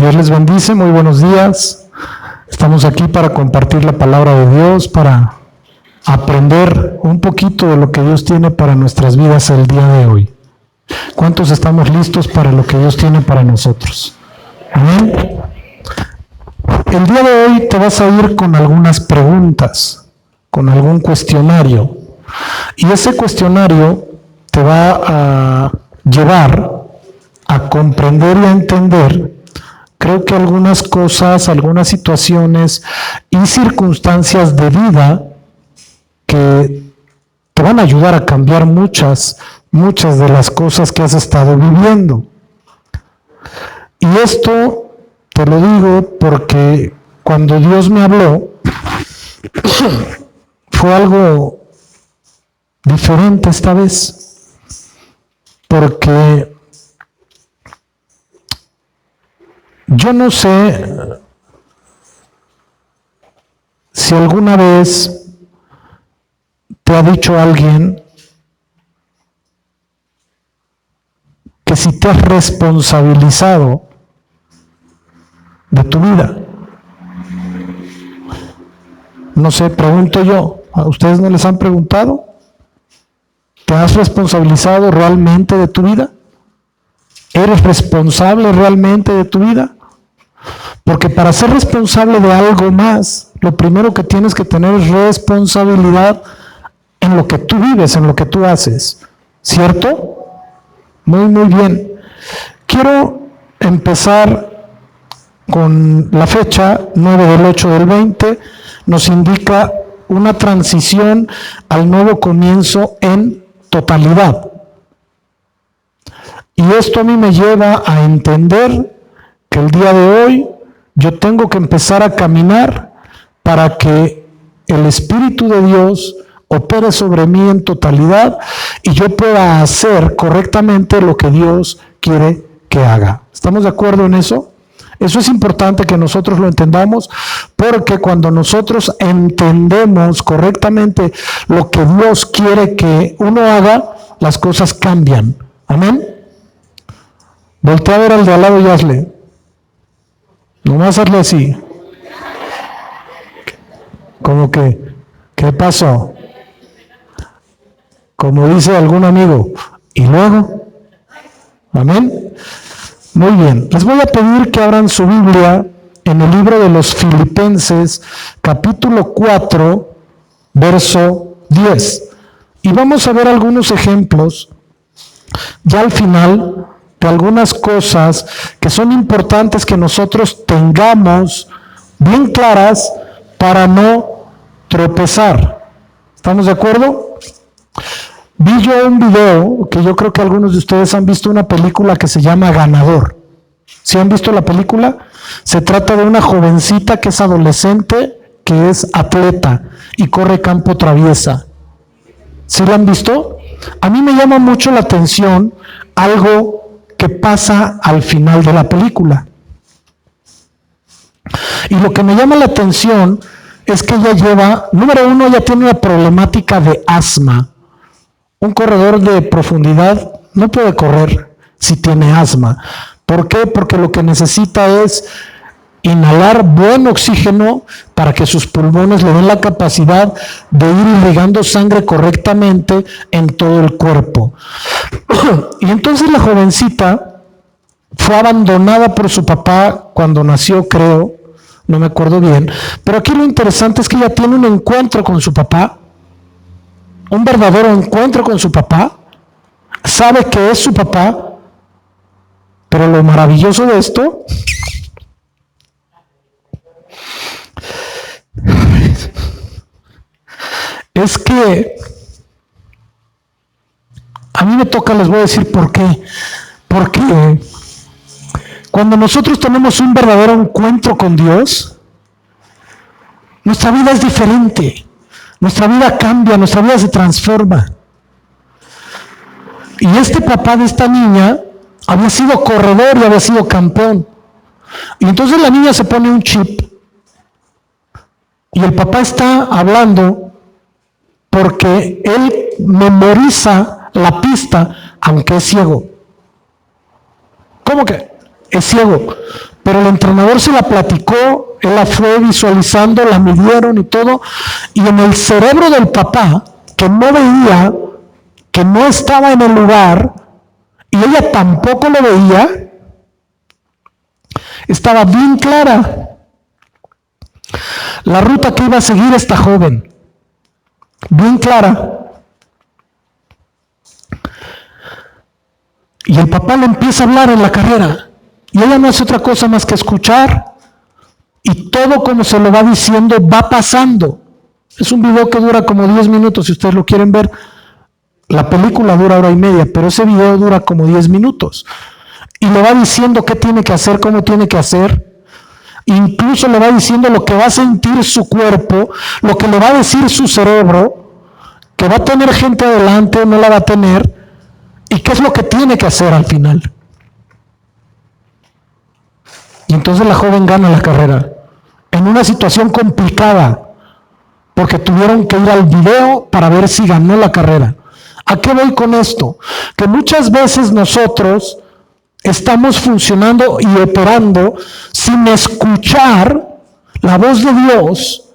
Dios les bendice, muy buenos días. Estamos aquí para compartir la palabra de Dios, para aprender un poquito de lo que Dios tiene para nuestras vidas el día de hoy. ¿Cuántos estamos listos para lo que Dios tiene para nosotros? Amén. El día de hoy te vas a ir con algunas preguntas, con algún cuestionario. Y ese cuestionario te va a llevar a comprender y a entender, creo que algunas cosas, algunas situaciones y circunstancias de vida que te van a ayudar a cambiar muchas de las cosas que has estado viviendo. Y esto te lo digo porque cuando Dios me habló, fue algo diferente esta vez, porque yo no sé si alguna vez te ha dicho alguien que si te has responsabilizado de tu vida. No sé, pregunto yo, ¿a ustedes no les han preguntado? ¿Te has responsabilizado realmente de tu vida? ¿Eres responsable realmente de tu vida? Porque para ser responsable de algo más, lo primero que tienes que tener es responsabilidad en lo que tú vives, en lo que tú haces. ¿Cierto? Muy bien. Quiero empezar con la fecha 9/8/20. Nos indica una transición al nuevo comienzo en totalidad. Y esto a mí me lleva a entender que el día de hoy yo tengo que empezar a caminar para que el Espíritu de Dios opere sobre mí en totalidad y yo pueda hacer correctamente lo que Dios quiere que haga. ¿Estamos de acuerdo en eso? Eso es importante que nosotros lo entendamos, porque cuando nosotros entendemos correctamente lo que Dios quiere que uno haga, las cosas cambian. ¿Amén? Voltea a ver al de al lado y hazle. Nomás hazle así. Como que, ¿qué pasó? Como dice algún amigo, ¿y luego? Amén. Muy bien, les voy a pedir que abran su Biblia en el libro de los Filipenses, capítulo 4, verso 10. Y vamos a ver algunos ejemplos, ya al final, de algunas cosas que son importantes que nosotros tengamos bien claras para no tropezar. ¿Estamos de acuerdo? Vi yo un video, que yo creo que algunos de ustedes han visto una película que se llama Ganador. ¿Sí han visto la película? Se trata de una jovencita que es adolescente, que es atleta y corre campo traviesa. ¿Sí la han visto? A mí me llama mucho la atención algo que pasa al final de la película. Y lo que me llama la atención es que ella lleva, número uno, ella tiene una problemática de asma. Un corredor de profundidad no puede correr si tiene asma. ¿Por qué? Porque lo que necesita es inhalar buen oxígeno para que sus pulmones le den la capacidad de ir irrigando sangre correctamente en todo el cuerpo. Y entonces la jovencita fue abandonada por su papá cuando nació, creo, no me acuerdo bien, pero aquí lo interesante es que ella tiene un encuentro con su papá, un verdadero encuentro con su papá, sabe que es su papá, pero lo maravilloso de esto es que a mí me toca, les voy a decir por qué. Porque cuando nosotros tenemos un verdadero encuentro con Dios, nuestra vida es diferente, nuestra vida cambia, nuestra vida se transforma. Y este papá de esta niña había sido corredor y había sido campeón. Y entonces la niña se pone un chip y el papá está hablando porque él memoriza la pista aunque es ciego. ¿Cómo que? es ciego. Pero el entrenador se la platicó, él la fue visualizando, la midieron y todo, y en el cerebro del papá, que no veía, que no estaba en el lugar, y ella tampoco lo veía, estaba bien clara la ruta que iba a seguir esta joven, bien clara. Y el papá le empieza a hablar en la carrera, y ella no hace otra cosa más que escuchar, y todo como se lo va diciendo va pasando. Es un video que dura como 10 minutos, si ustedes lo quieren ver. La película dura 1:30, pero ese video dura como 10 minutos. Y le va diciendo qué tiene que hacer, cómo tiene que hacer. Incluso le va diciendo lo que va a sentir su cuerpo, lo que le va a decir su cerebro, que va a tener gente adelante o no la va a tener, y qué es lo que tiene que hacer al final. Y entonces la joven gana la carrera, en una situación complicada, porque tuvieron que ir al video para ver si ganó la carrera. ¿A qué voy con esto? Que muchas veces nosotros estamos funcionando y operando sin escuchar la voz de Dios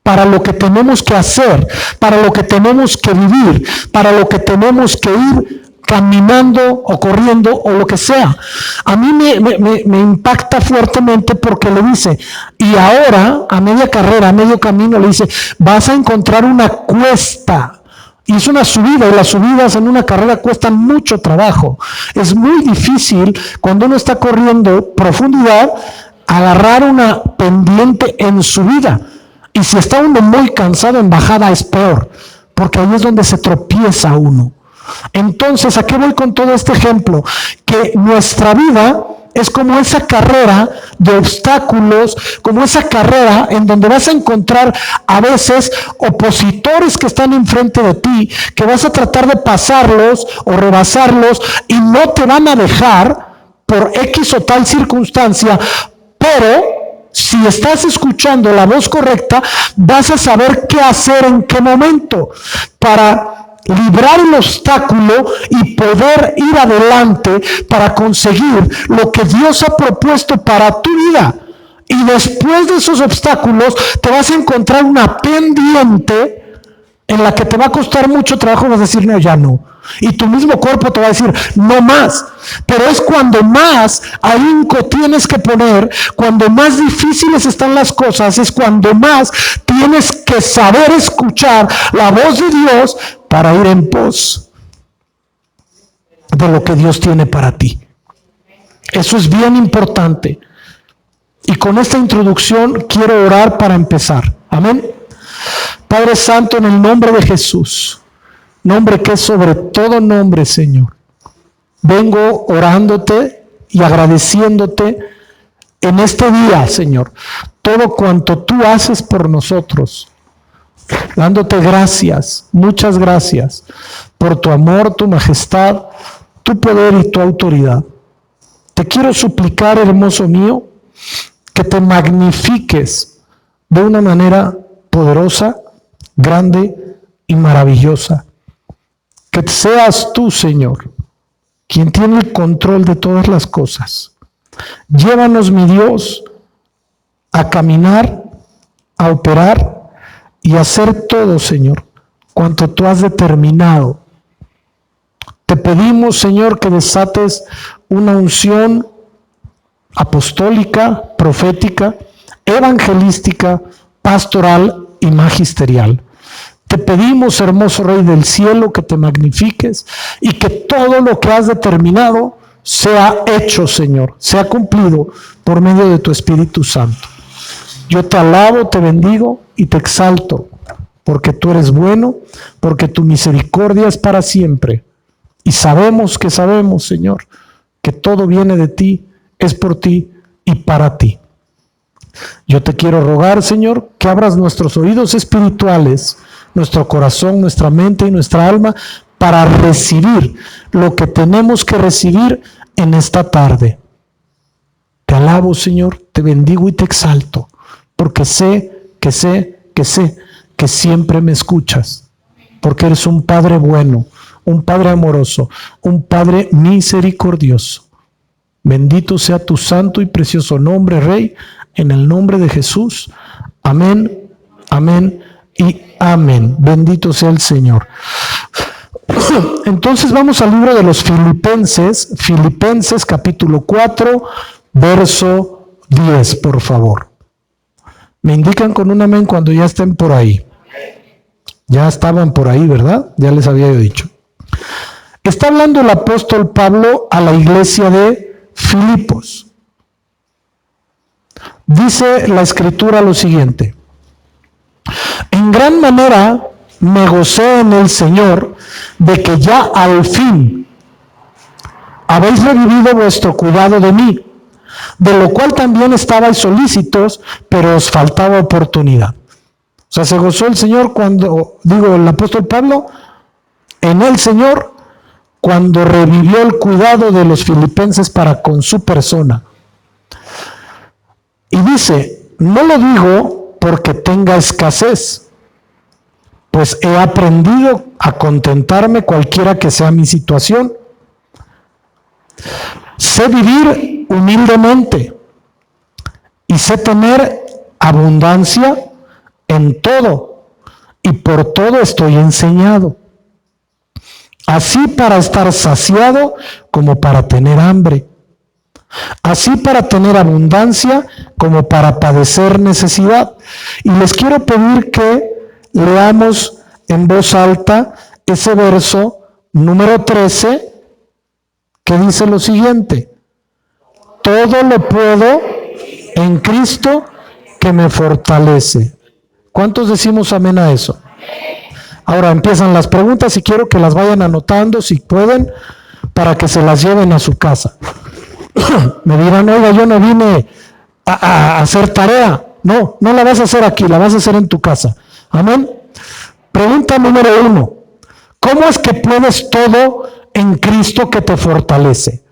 para lo que tenemos que hacer, para lo que tenemos que vivir, para lo que tenemos que ir caminando o corriendo o lo que sea. A mí me impacta fuertemente porque le dice, y ahora a media carrera, a medio camino le dice, vas a encontrar una cuesta. Y es una subida, y las subidas en una carrera cuestan mucho trabajo. Es muy difícil cuando uno está corriendo profundidad agarrar una pendiente en subida. Y si está uno muy cansado en bajada es peor, porque ahí es donde se tropieza uno. Entonces, ¿a qué voy con todo este ejemplo? Que nuestra vida es como esa carrera de obstáculos, como esa carrera en donde vas a encontrar a veces opositores que están enfrente de ti, que vas a tratar de pasarlos o rebasarlos y no te van a dejar por X o tal circunstancia, pero si estás escuchando la voz correcta, vas a saber qué hacer en qué momento para librar el obstáculo y poder ir adelante para conseguir lo que Dios ha propuesto para tu vida. Y después de esos obstáculos te vas a encontrar una pendiente en la que te va a costar mucho trabajo, vas a decir, no, ya no. Y tu mismo cuerpo te va a decir, no más. Pero es cuando más ahínco tienes que poner, cuando más difíciles están las cosas, es cuando más tienes que saber escuchar la voz de Dios para ir en pos de lo que Dios tiene para ti. Eso es bien importante. Y con esta introducción quiero orar para empezar. Amén. Padre Santo, en el nombre de Jesús, nombre que es sobre todo nombre, Señor, vengo orándote y agradeciéndote en este día, Señor, todo cuanto tú haces por nosotros, dándote gracias, muchas gracias, por tu amor, tu majestad, tu poder y tu autoridad. Te quiero suplicar, hermoso mío, que te magnifiques de una manera poderosa, grande y maravillosa. Que seas tú, Señor, quien tiene el control de todas las cosas. Llévanos, mi Dios, a caminar, a operar y a hacer todo, Señor, cuanto tú has determinado. Te pedimos, Señor, que desates una unción apostólica, profética, evangelística, pastoral y magisterial. Te pedimos, hermoso Rey del cielo, que te magnifiques y que todo lo que has determinado sea hecho, Señor, sea cumplido por medio de tu Espíritu Santo. Yo te alabo, te bendigo y te exalto, porque tú eres bueno, porque tu misericordia es para siempre. Y sabemos, Señor, que todo viene de ti, es por ti y para ti. Yo te quiero rogar, Señor, que abras nuestros oídos espirituales, nuestro corazón, nuestra mente y nuestra alma para recibir lo que tenemos que recibir en esta tarde. Te alabo, Señor, te bendigo y te exalto, porque sé que siempre me escuchas, porque eres un Padre bueno, un Padre amoroso, un Padre misericordioso. Bendito sea tu santo y precioso nombre, Rey, en el nombre de Jesús. Amén, amén y amén. Bendito sea el Señor. Entonces vamos al libro de los Filipenses, Filipenses capítulo 4, verso 10, por favor. Me indican con un amén cuando ya estén por ahí. Ya estaban por ahí, ¿verdad? Ya les había dicho. Está hablando el apóstol Pablo a la iglesia de Filipos. Dice la escritura lo siguiente: en gran manera me gocé en el Señor de que ya al fin habéis revivido vuestro cuidado de mí, de lo cual también estabais solícitos, pero os faltaba oportunidad. O sea, se gozó el Señor el apóstol Pablo, en el Señor, cuando revivió el cuidado de los filipenses para con su persona. Y dice, no lo digo porque tenga escasez, pues he aprendido a contentarme cualquiera que sea mi situación. Sé vivir humildemente y sé tener abundancia en todo, y por todo estoy enseñado, así para estar saciado como para tener hambre, así para tener abundancia como para padecer necesidad. Y les quiero pedir que leamos en voz alta ese verso número 13, que dice lo siguiente: todo lo puedo en Cristo que me fortalece. ¿Cuántos decimos amén a eso? Ahora empiezan las preguntas y quiero que las vayan anotando si pueden, para que se las lleven a su casa. Me dirán, oiga, yo no vine a hacer tarea. No, no la vas a hacer aquí, la vas a hacer en tu casa. Amén. Pregunta número 1. ¿Cómo es que puedes todo en Cristo que te fortalece?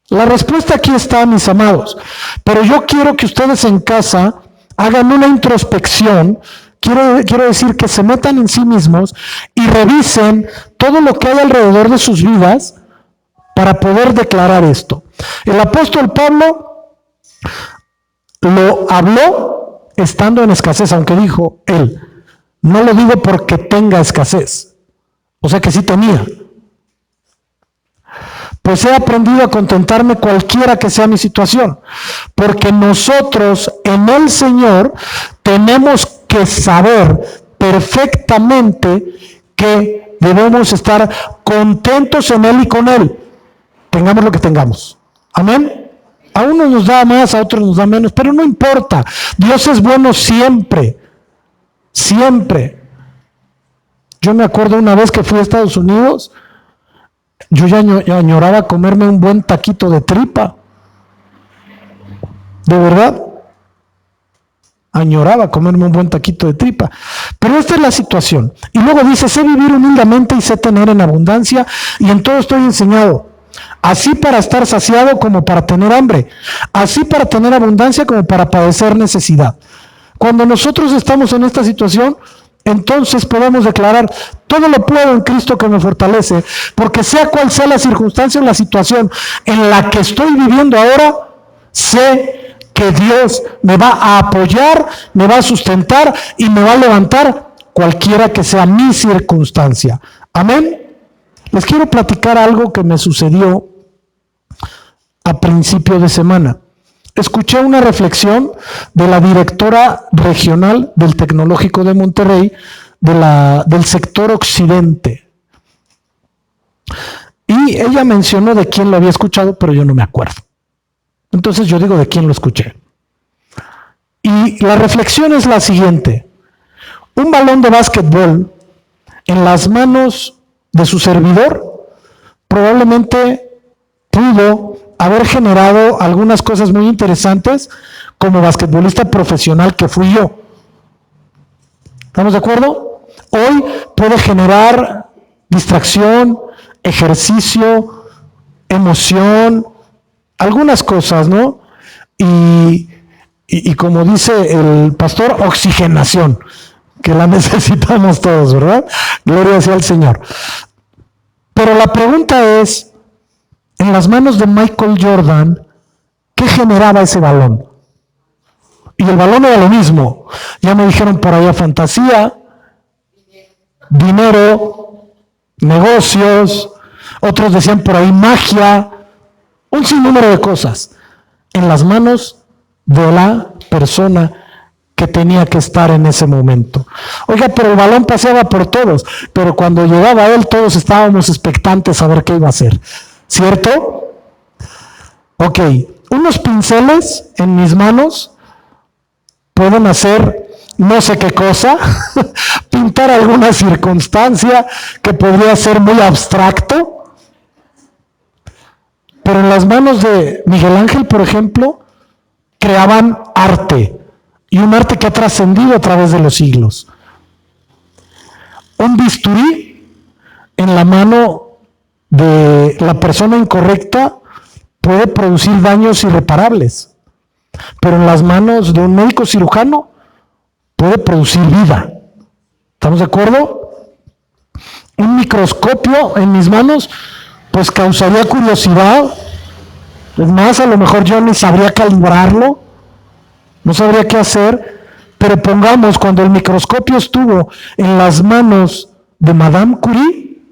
La respuesta aquí está, mis amados. Pero yo quiero que ustedes en casa hagan una introspección. Quiero decir que se metan en sí mismos y revisen todo lo que hay alrededor de sus vidas para poder declarar esto. El apóstol Pablo lo habló estando en escasez, aunque dijo él, no lo digo porque tenga escasez, o sea que sí tenía. Pues he aprendido a contentarme cualquiera que sea mi situación, porque nosotros en el Señor tenemos que saber perfectamente que debemos estar contentos en Él y con Él, tengamos lo que tengamos. Amén. A unos nos da más, a otros nos da menos, pero no importa. Dios es bueno siempre, siempre. Yo me acuerdo una vez que fui a Estados Unidos, yo ya añoraba comerme un buen taquito de tripa. De verdad. Añoraba comerme un buen taquito de tripa. Pero esta es la situación. Y luego dice, sé vivir humildemente y sé tener en abundancia, y en todo estoy enseñado. Así para estar saciado como para tener hambre. Así para tener abundancia como para padecer necesidad. Cuando nosotros estamos en esta situación, entonces podemos declarar, todo lo puedo en Cristo que me fortalece, porque sea cual sea la circunstancia o la situación en la que estoy viviendo ahora, sé que Dios me va a apoyar, me va a sustentar y me va a levantar cualquiera que sea mi circunstancia. Amén. Les quiero platicar algo que me sucedió a principio de semana. Escuché una reflexión de la directora regional del Tecnológico de Monterrey, del sector occidente. Y ella mencionó de quién lo había escuchado, pero yo no me acuerdo. Entonces yo digo de quién lo escuché. Y la reflexión es la siguiente: un balón de básquetbol en las manos de su servidor probablemente pudo haber generado algunas cosas muy interesantes como basquetbolista profesional que fui yo. ¿Estamos de acuerdo? Hoy puede generar distracción, ejercicio, emoción, algunas cosas, ¿no? Y como dice el pastor, oxigenación, que la necesitamos todos, ¿verdad? Gloria sea al Señor. Pero la pregunta es, en las manos de Michael Jordan, ¿qué generaba ese balón? Y el balón era lo mismo. Ya me dijeron por allá fantasía, dinero, negocios, otros decían por ahí magia, un sinnúmero de cosas en las manos de la persona que tenía que estar en ese momento. Oiga, pero el balón paseaba por todos, pero cuando llegaba él todos estábamos expectantes a ver qué iba a hacer, ¿cierto? Ok, unos pinceles en mis manos pueden hacer no sé qué cosa, pintar alguna circunstancia que podría ser muy abstracto, pero en las manos de Miguel Ángel, por ejemplo, creaban arte, y un arte que ha trascendido a través de los siglos. Un bisturí en la mano de la persona incorrecta puede producir daños irreparables, pero en las manos de un médico cirujano puede producir vida. ¿Estamos de acuerdo? Un microscopio en mis manos pues causaría curiosidad. Es más, a lo mejor yo ni sabría calibrarlo, no sabría qué hacer, pero pongamos, cuando el microscopio estuvo en las manos de Madame Curie,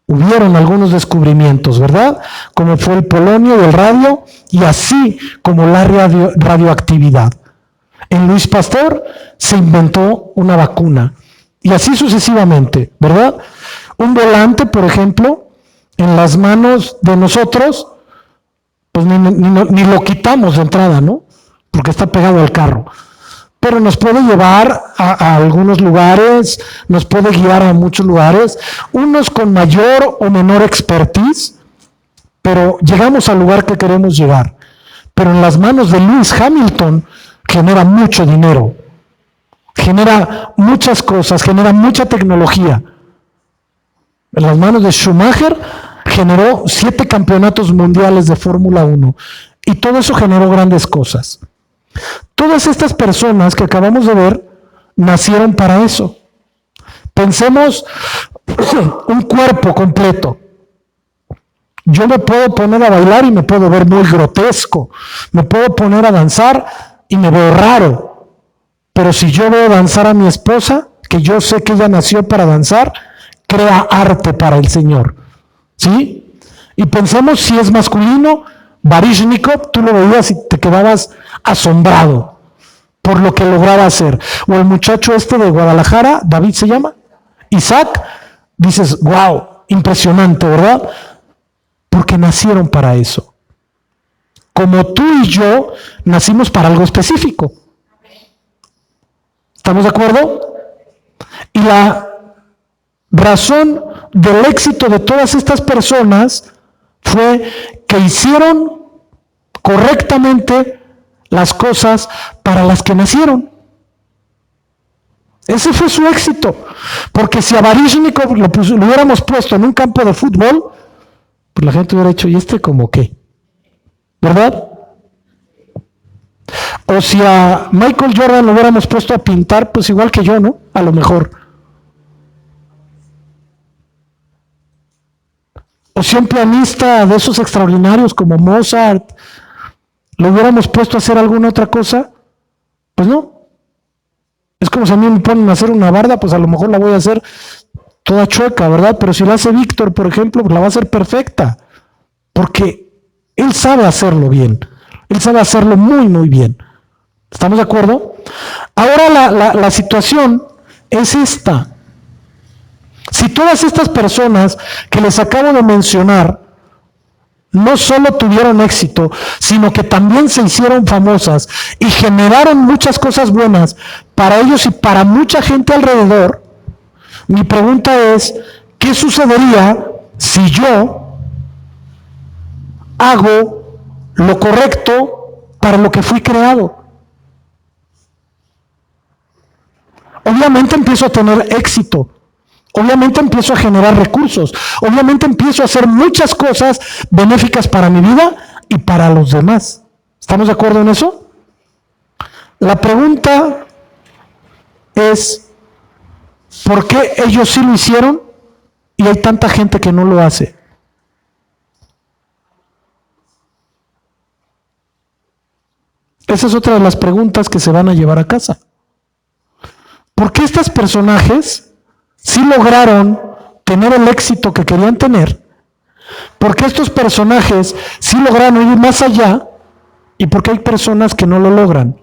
hubieron algunos descubrimientos, ¿verdad? Como fue el polonio y el radio, y así como la radioactividad. En Luis Pasteur se inventó una vacuna, y así sucesivamente, ¿verdad? Un volante, por ejemplo, en las manos de nosotros, pues ni lo quitamos de entrada, ¿no? Porque está pegado al carro. Pero nos puede llevar a algunos lugares, nos puede guiar a muchos lugares, unos con mayor o menor expertise, pero llegamos al lugar que queremos llegar. Pero en las manos de Lewis Hamilton genera mucho dinero, genera muchas cosas, genera mucha tecnología. En las manos de Schumacher generó 7 campeonatos mundiales de Fórmula 1 y todo eso generó grandes cosas. Todas estas personas que acabamos de ver nacieron para eso. Pensemos un cuerpo completo. Yo me puedo poner a bailar y me puedo ver muy grotesco. Me puedo poner a danzar y me veo raro. Pero si yo veo danzar a mi esposa, que yo sé que ella nació para danzar, crea arte para el Señor. ¿Sí? Y pensemos si es masculino, Baryshnikov, tú lo veías y te quedabas asombrado por lo que lograba hacer. O el muchacho este de Guadalajara, David se llama, Isaac, dices, wow, impresionante, ¿verdad? Porque nacieron para eso. Como tú y yo nacimos para algo específico. ¿Estamos de acuerdo? Y la razón del éxito de todas estas personas fue que hicieron correctamente las cosas para las que nacieron. Ese fue su éxito. Porque si a Baryshnikov lo hubiéramos puesto en un campo de fútbol, pues la gente hubiera dicho, ¿y este como qué? ¿Verdad? O si a Michael Jordan lo hubiéramos puesto a pintar, pues igual que yo, ¿no? A lo mejor. O si un pianista de esos extraordinarios como Mozart, lo hubiéramos puesto a hacer alguna otra cosa, pues no. Es como si a mí me ponen a hacer una barda, pues a lo mejor la voy a hacer toda chueca, ¿verdad? Pero si la hace Víctor, por ejemplo, pues la va a hacer perfecta. Porque él sabe hacerlo bien. Él sabe hacerlo muy, muy bien. ¿Estamos de acuerdo? Ahora la situación es esta. Si todas estas personas que les acabo de mencionar no solo tuvieron éxito, sino que también se hicieron famosas y generaron muchas cosas buenas para ellos y para mucha gente alrededor, mi pregunta es, ¿qué sucedería si yo hago lo correcto para lo que fui creado? Obviamente empiezo a tener éxito. Obviamente empiezo a generar recursos, obviamente empiezo a hacer muchas cosas benéficas para mi vida y para los demás. ¿Estamos de acuerdo en eso? La pregunta es, ¿por qué ellos sí lo hicieron y hay tanta gente que no lo hace? Esa es otra de las preguntas que se van a llevar a casa. ¿Por qué estos personajes sí lograron tener el éxito que querían tener? ¿Por qué estos personajes sí lograron ir más allá? ¿Y por qué hay personas que no lo logran?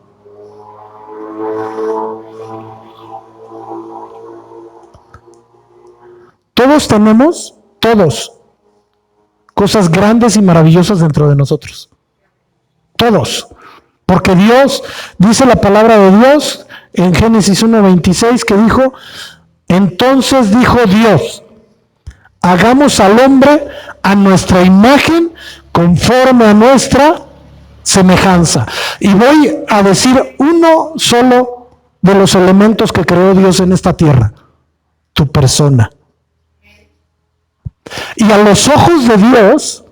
Todos tenemos, cosas grandes y maravillosas dentro de nosotros. Todos. Porque Dios, dice la palabra de Dios en Génesis 1:26, que dijo, entonces dijo Dios, hagamos al hombre a nuestra imagen, conforme a nuestra semejanza. Y voy a decir uno solo de los elementos que creó Dios en esta tierra: tu persona. Y a los ojos de Dios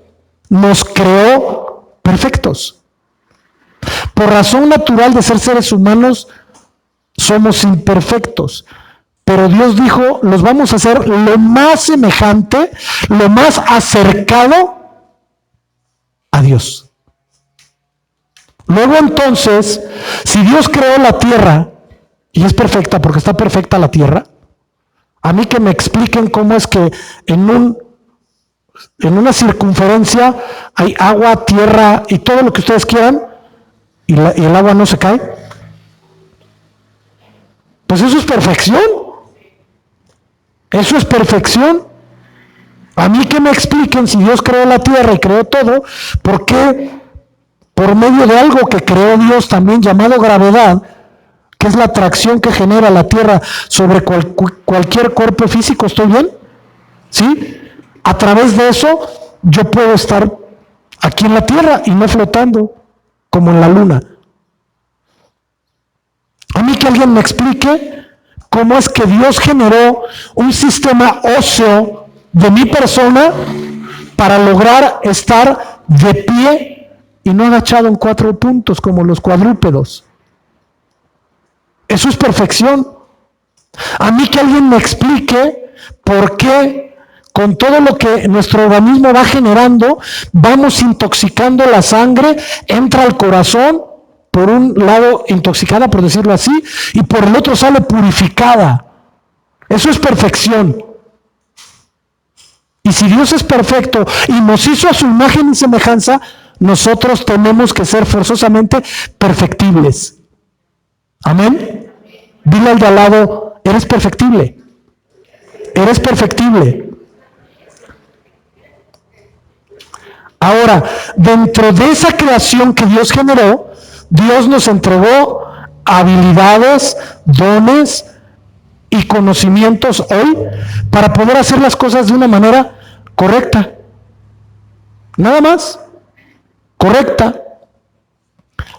nos creó perfectos. Por razón natural de ser seres humanos, somos imperfectos. Pero Dios dijo, los vamos a hacer lo más semejante, lo más acercado a Dios. Luego entonces, si Dios creó la tierra, y es perfecta porque está perfecta la tierra, a mí que me expliquen cómo es que en una circunferencia hay agua, tierra y todo lo que ustedes quieran, y el agua no se cae. Pues eso es perfección. Eso es perfección. A mí que me expliquen, si Dios creó la tierra y creó todo, ¿por qué por medio de algo que creó Dios también llamado gravedad, que es la atracción que genera la tierra sobre cualquier cuerpo físico? ¿Estoy bien? ¿Sí? A través de eso yo puedo estar aquí en la tierra y no flotando como en la luna. A mí que alguien me explique cómo es que Dios generó un sistema óseo de mi persona para lograr estar de pie y no agachado en 4 puntos como los cuadrúpedos. Eso es perfección. A mí que alguien me explique por qué con todo lo que nuestro organismo va generando, vamos intoxicando la sangre, entra al corazón, por un lado intoxicada, por decirlo así, y por el otro sale purificada. Eso es perfección. Y si Dios es perfecto y nos hizo a su imagen y semejanza, nosotros tenemos que ser forzosamente perfectibles. Amén. Dile al de al lado, eres perfectible. Eres perfectible. Ahora, dentro de esa creación que Dios generó, Dios nos entregó habilidades, dones y conocimientos hoy para poder hacer las cosas de una manera correcta. Nada más, correcta.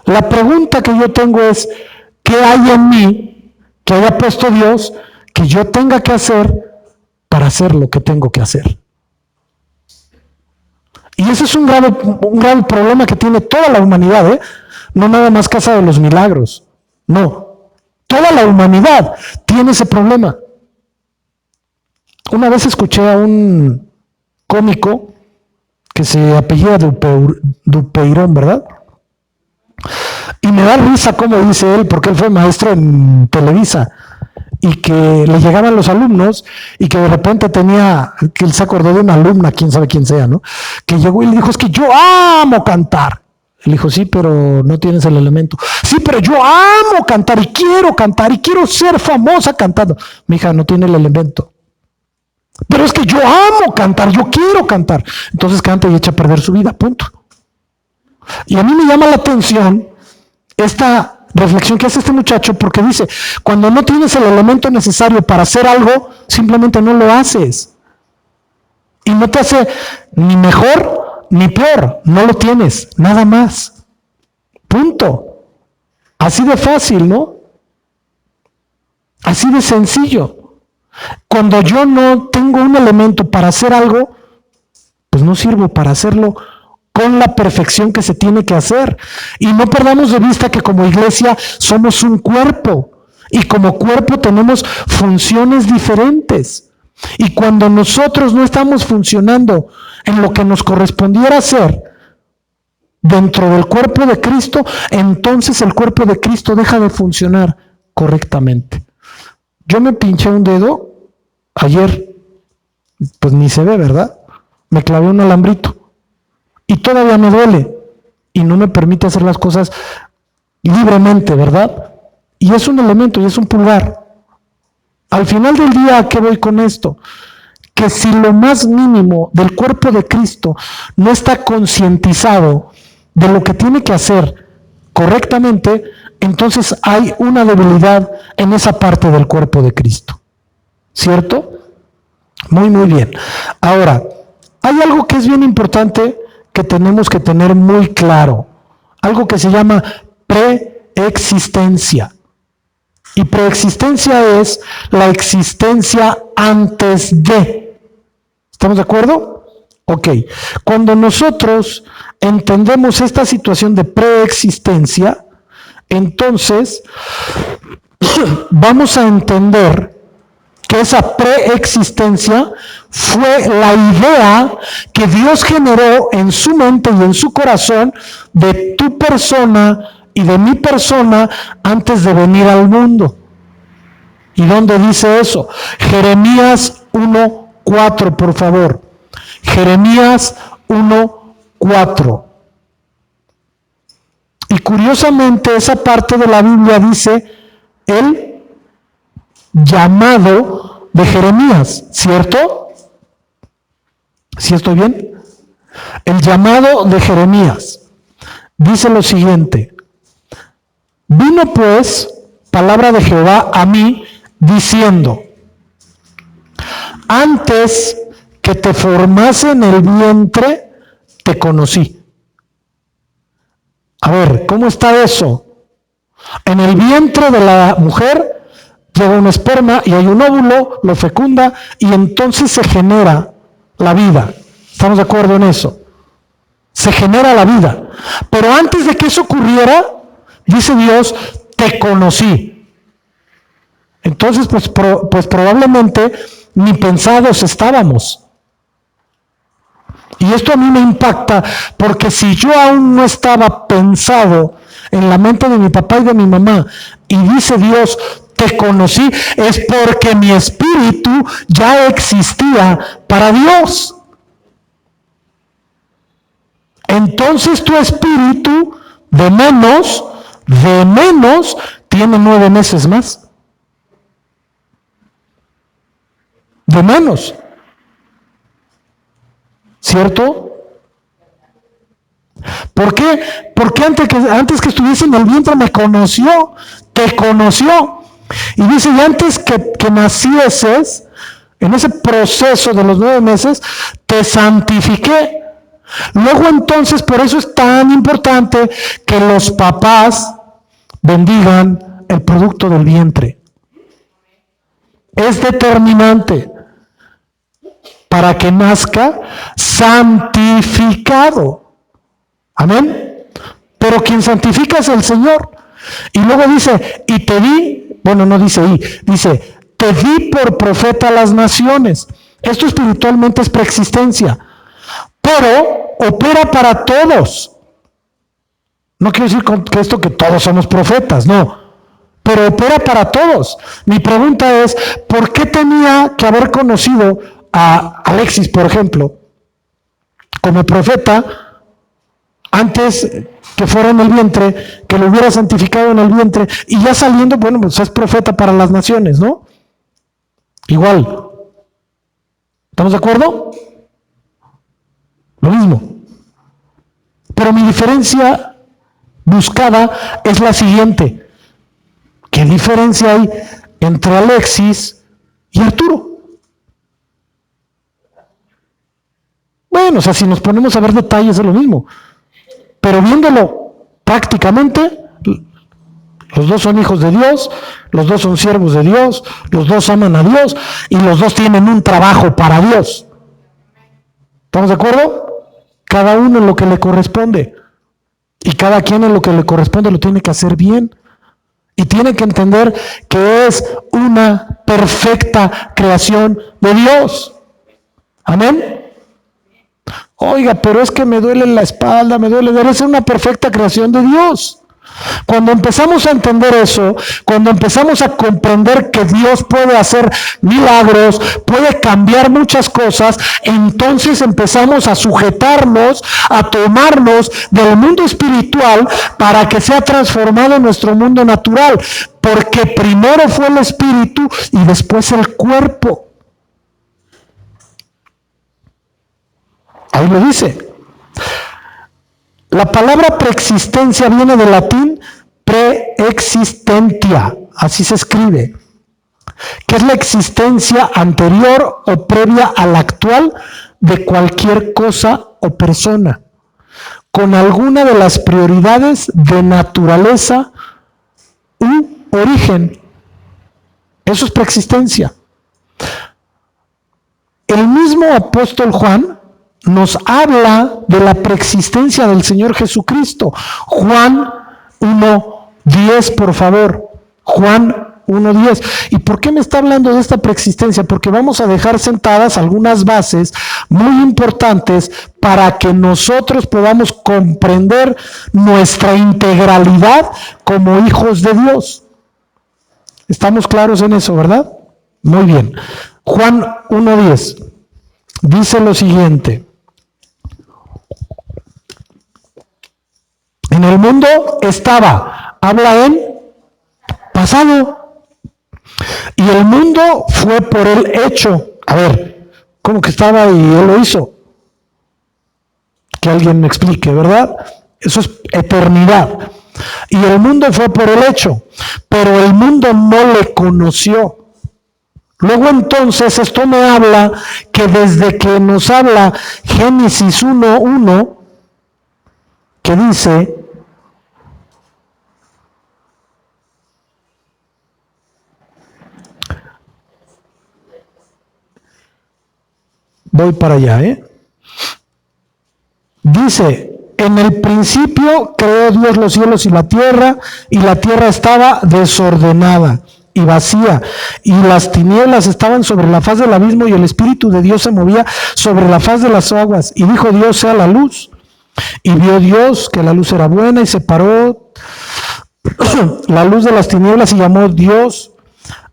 La pregunta que yo tengo es, ¿qué hay en mí que haya puesto Dios que yo tenga que hacer para hacer lo que tengo que hacer? Y ese es un grave problema que tiene toda la humanidad, ¿eh? No nada más Casa de los Milagros, no. Toda la humanidad tiene ese problema. Una vez escuché a un cómico que se apellida Dupeirón, ¿verdad? Y me da risa cómo dice él, porque él fue maestro en Televisa, y que le llegaban los alumnos, y que de repente que él se acordó de una alumna, quién sabe quién sea, ¿no? Que llegó y le dijo, es que yo amo cantar. Él dijo, sí, pero no tienes el elemento. Sí, pero yo amo cantar y quiero ser famosa cantando. Mi hija no tiene el elemento. Pero es que yo amo cantar, yo quiero cantar. Entonces canta y echa a perder su vida, punto. Y a mí me llama la atención esta reflexión que hace este muchacho, porque dice, cuando no tienes el elemento necesario para hacer algo, simplemente no lo haces. Y no te hace ni mejor ni peor, no lo tienes, nada más. Punto. Así de fácil, ¿no? Así de sencillo. Cuando yo no tengo un elemento para hacer algo, pues no sirvo para hacerlo con la perfección que se tiene que hacer. Y no perdamos de vista que como iglesia somos un cuerpo, y como cuerpo tenemos funciones diferentes. Y cuando nosotros no estamos funcionando en lo que nos correspondiera hacer, dentro del cuerpo de Cristo, entonces el cuerpo de Cristo deja de funcionar correctamente. Yo me pinché un dedo ayer, pues ni se ve, ¿verdad? Me clavé un alambrito y todavía me duele y no me permite hacer las cosas libremente, ¿verdad? Y es un elemento, y es un pulgar. Al final del día, ¿a qué voy con esto? Que si lo más mínimo del cuerpo de Cristo no está concientizado de lo que tiene que hacer correctamente, entonces hay una debilidad en esa parte del cuerpo de Cristo. ¿Cierto? Muy, muy bien. Ahora, hay algo que es bien importante que tenemos que tener muy claro. Algo que se llama preexistencia. Y preexistencia es la existencia antes de. ¿Estamos de acuerdo? Ok. Cuando nosotros entendemos esta situación de preexistencia, entonces vamos a entender que esa preexistencia fue la idea que Dios generó en su mente y en su corazón de tu persona y de mi persona antes de venir al mundo. ¿Y dónde dice eso? Jeremías 1:4, por favor. Jeremías 1:4. Y curiosamente esa parte de la Biblia dice el llamado de Jeremías, ¿cierto? ¿Sí estoy bien? El llamado de Jeremías dice lo siguiente: vino pues palabra de Jehová a mí diciendo, antes que te formase en el vientre, te conocí. A ver, ¿cómo está eso? En el vientre de la mujer llega un esperma y hay un óvulo, lo fecunda y entonces se genera la vida. ¿Estamos de acuerdo en eso? Se genera la vida. Pero antes de que eso ocurriera, dice Dios, te conocí. Entonces, pues probablemente ni pensados estábamos. Y esto a mí me impacta porque si yo aún no estaba pensado en la mente de mi papá y de mi mamá y dice Dios, te conocí, es porque mi espíritu ya existía para Dios. Entonces tu espíritu de menos, tiene 9 meses más. De menos. ¿Cierto? ¿Por qué? Porque antes que estuviese en el vientre me conoció, te conoció. Y dice, y antes que nacieses, en ese proceso de los 9 meses, te santifiqué. Luego entonces, por eso es tan importante que los papás bendigan el producto del vientre. Es determinante para que nazca santificado. Amén. Pero quien santifica es el Señor. Y luego dice, y te di, bueno, no dice y, dice, te di por profeta a las naciones. Esto espiritualmente es preexistencia, pero opera para todos. No quiero decir con esto que todos somos profetas, no, pero opera para todos. Mi pregunta es, ¿por qué tenía que haber conocido a Alexis, por ejemplo, como profeta antes que fuera en el vientre, que lo hubiera santificado en el vientre, y ya saliendo, bueno, pues es profeta para las naciones, ¿no? Igual. ¿Estamos de acuerdo? Lo mismo. Pero mi diferencia buscada es la siguiente. ¿Qué diferencia hay entre Alexis y Arturo? Bueno, o sea, si nos ponemos a ver detalles es lo mismo. Pero viéndolo prácticamente, los dos son hijos de Dios, los dos son siervos de Dios, los dos aman a Dios y los dos tienen un trabajo para Dios. ¿Estamos de acuerdo? Cada uno en lo que le corresponde. Y cada quien en lo que le corresponde lo tiene que hacer bien. Y tiene que entender que es una perfecta creación de Dios. Amén. Oiga, pero es que me duele la espalda, debe ser una perfecta creación de Dios. Cuando empezamos a entender eso, cuando empezamos a comprender que Dios puede hacer milagros, puede cambiar muchas cosas, entonces empezamos a sujetarnos, a tomarnos del mundo espiritual para que sea transformado nuestro mundo natural, porque primero fue el espíritu y después el cuerpo. Ahí lo dice. La palabra preexistencia viene del latín preexistentia, así se escribe, que es la existencia anterior o previa a la actual de cualquier cosa o persona, con alguna de las prioridades de naturaleza u origen. Eso es preexistencia. El mismo apóstol Juan nos habla de la preexistencia del Señor Jesucristo. Juan 1:10, por favor. Juan 1:10. ¿Y por qué me está hablando de esta preexistencia? Porque vamos a dejar sentadas algunas bases muy importantes para que nosotros podamos comprender nuestra integralidad como hijos de Dios. ¿Estamos claros en eso, verdad? Muy bien. Juan 1:10 dice lo siguiente. En el mundo estaba, habla en pasado, y el mundo fue por él hecho. A ver, ¿cómo que estaba y él lo hizo? Que alguien me explique, ¿verdad? Eso es eternidad. Y el mundo fue por él hecho, pero el mundo no le conoció. Luego entonces esto me habla que desde que nos habla Génesis 1:1, que dice: voy para allá, dice: en el principio creó Dios los cielos y la tierra estaba desordenada y vacía, y las tinieblas estaban sobre la faz del abismo, y el Espíritu de Dios se movía sobre la faz de las aguas. Y dijo Dios: sea la luz. Y vio Dios que la luz era buena, y separó la luz de las tinieblas, y llamó Dios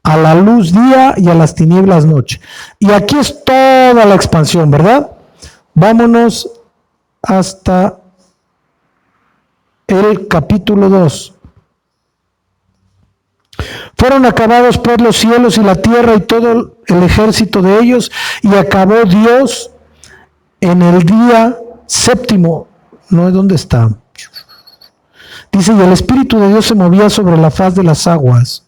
a la luz día y a las tinieblas noche. Y aquí es toda la expansión, ¿verdad? Vámonos hasta el capítulo 2. Fueron acabados pues los cielos y la tierra y todo el ejército de ellos, y acabó Dios en el día séptimo. No es dónde está. Dice: y el Espíritu de Dios se movía sobre la faz de las aguas.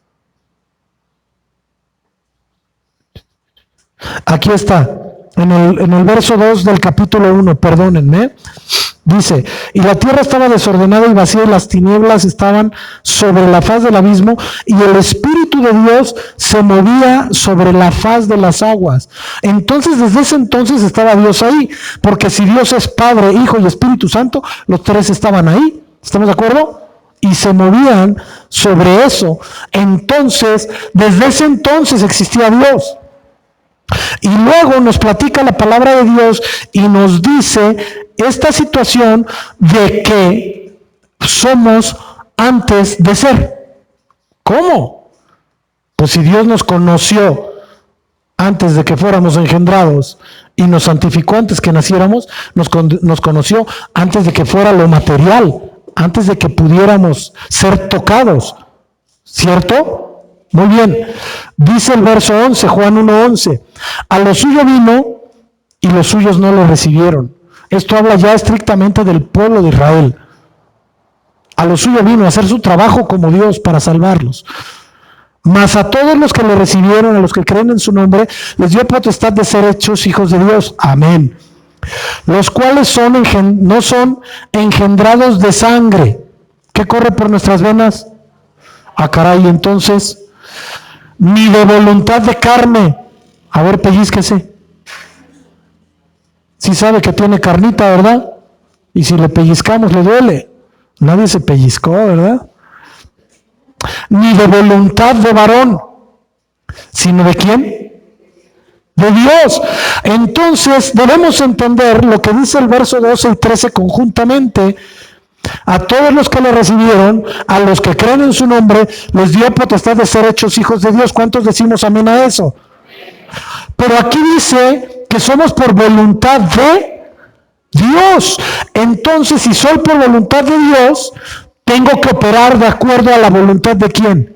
Aquí está, en el verso 2 del capítulo 1, perdónenme. Dice: y la tierra estaba desordenada y vacía, y las tinieblas estaban sobre la faz del abismo, y el Espíritu de Dios se movía sobre la faz de las aguas. Entonces, desde ese entonces estaba Dios ahí, porque si Dios es Padre, Hijo y Espíritu Santo, los tres estaban ahí. ¿Estamos de acuerdo? Y se movían sobre eso. Entonces, desde ese entonces existía Dios. Y luego nos platica la palabra de Dios y nos dice esta situación de que somos antes de ser. ¿Cómo? Pues si Dios nos conoció antes de que fuéramos engendrados y nos santificó antes que naciéramos, nos conoció antes de que fuera lo material, antes de que pudiéramos ser tocados, ¿cierto? Muy bien, dice el verso 11, Juan 1:11, a lo suyo vino y los suyos no lo recibieron. Esto habla ya estrictamente del pueblo de Israel. A lo suyo vino a hacer su trabajo como Dios para salvarlos. Mas a todos los que le recibieron, a los que creen en su nombre, les dio potestad de ser hechos hijos de Dios. Amén. Los cuales no son engendrados de sangre. ¿Qué corre por nuestras venas? Ah, caray, entonces, ni de voluntad de carne. A ver, pellizquese. Sí sabe que tiene carnita, ¿verdad? Y si le pellizcamos le duele. Nadie se pellizcó, ¿verdad? Ni de voluntad de varón, sino ¿de quién? de Dios. Entonces debemos entender lo que dice el verso 12 y 13 conjuntamente. A todos los que le recibieron, a los que creen en su nombre, les dio potestad de ser hechos hijos de Dios. ¿Cuántos decimos amén a eso? Pero aquí dice que somos por voluntad de Dios. Entonces, si soy por voluntad de Dios, tengo que operar de acuerdo a la voluntad de ¿quién?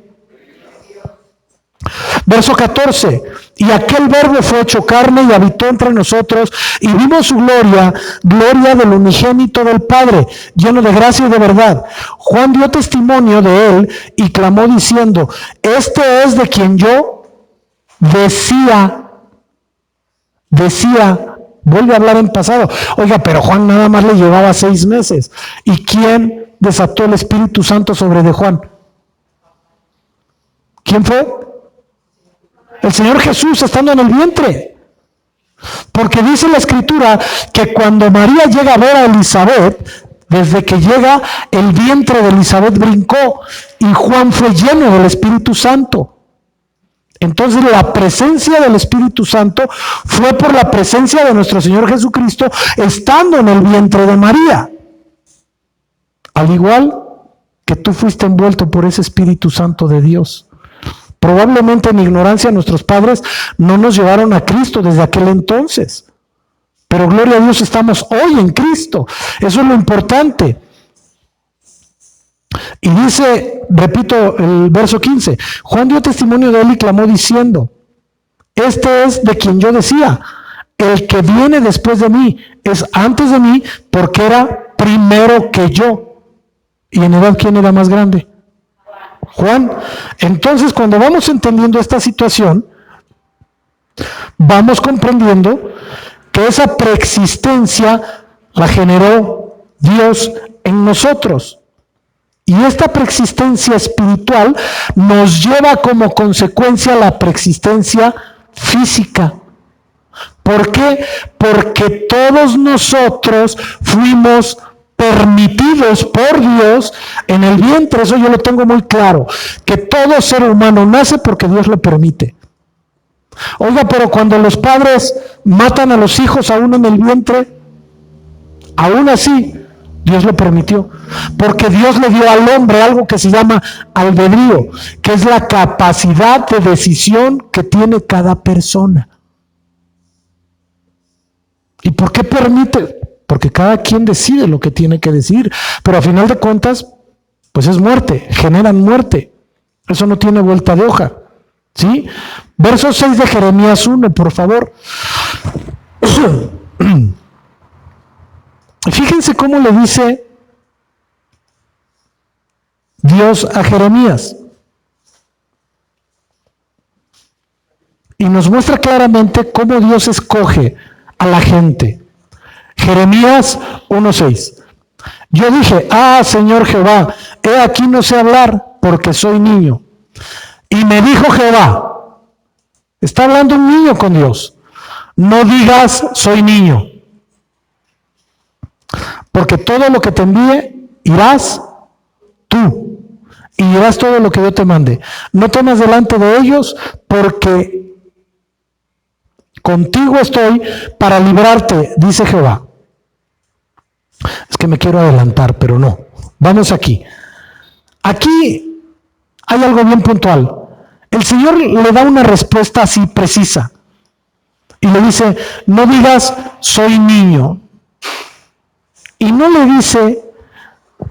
Verso 14, y aquel verbo fue hecho carne y habitó entre nosotros y vimos su gloria, gloria del unigénito del Padre, lleno de gracia y de verdad. Juan dio testimonio de él y clamó diciendo, este es de quien yo decía, vuelve a hablar en pasado. Oiga, pero Juan nada más le llevaba 6 meses. ¿Y quién desató el Espíritu Santo sobre de Juan? ¿Quién fue? El Señor Jesús estando en el vientre. Porque dice la Escritura que cuando María llega a ver a Elizabeth, desde que llega el vientre de Elizabeth brincó y Juan fue lleno del Espíritu Santo. Entonces la presencia del Espíritu Santo fue por la presencia de nuestro Señor Jesucristo estando en el vientre de María. Al igual que tú fuiste envuelto por ese Espíritu Santo de Dios. Probablemente en ignorancia nuestros padres no nos llevaron a Cristo desde aquel entonces. Pero gloria a Dios, estamos hoy en Cristo. Eso es lo importante. Y dice, repito el verso 15, Juan dio testimonio de él y clamó diciendo, este es de quien yo decía, el que viene después de mí es antes de mí porque era primero que yo. ¿Y en edad quién era más grande? Juan. Entonces, cuando vamos entendiendo esta situación, vamos comprendiendo que esa preexistencia la generó Dios en nosotros. Y esta preexistencia espiritual nos lleva como consecuencia a la preexistencia física. ¿Por qué? Porque todos nosotros fuimos permitidos por Dios en el vientre. Eso yo lo tengo muy claro, que todo ser humano nace porque Dios lo permite. Oiga, pero cuando los padres matan a los hijos aún en el vientre, aún así Dios lo permitió, porque Dios le dio al hombre algo que se llama albedrío, que es la capacidad de decisión que tiene cada persona. ¿Y por qué permite? Porque cada quien decide lo que tiene que decir, pero a final de cuentas, pues es muerte, generan muerte. Eso no tiene vuelta de hoja, ¿sí? Verso 6 de Jeremías 1, por favor. Fíjense cómo le dice Dios a Jeremías. Y nos muestra claramente cómo Dios escoge a la gente. Jeremías 1:6. Yo dije, Señor Jehová, he aquí no sé hablar porque soy niño. Y me dijo Jehová, está hablando un niño con Dios, no digas soy niño, porque todo lo que te envíe irás tú y irás todo lo que yo te mande. No temas delante de ellos, porque contigo estoy para librarte, dice Jehová. Es que me quiero adelantar, pero no. Vamos aquí. Aquí hay algo bien puntual. El Señor le da una respuesta así precisa. Y le dice, no digas, soy niño. Y no le dice,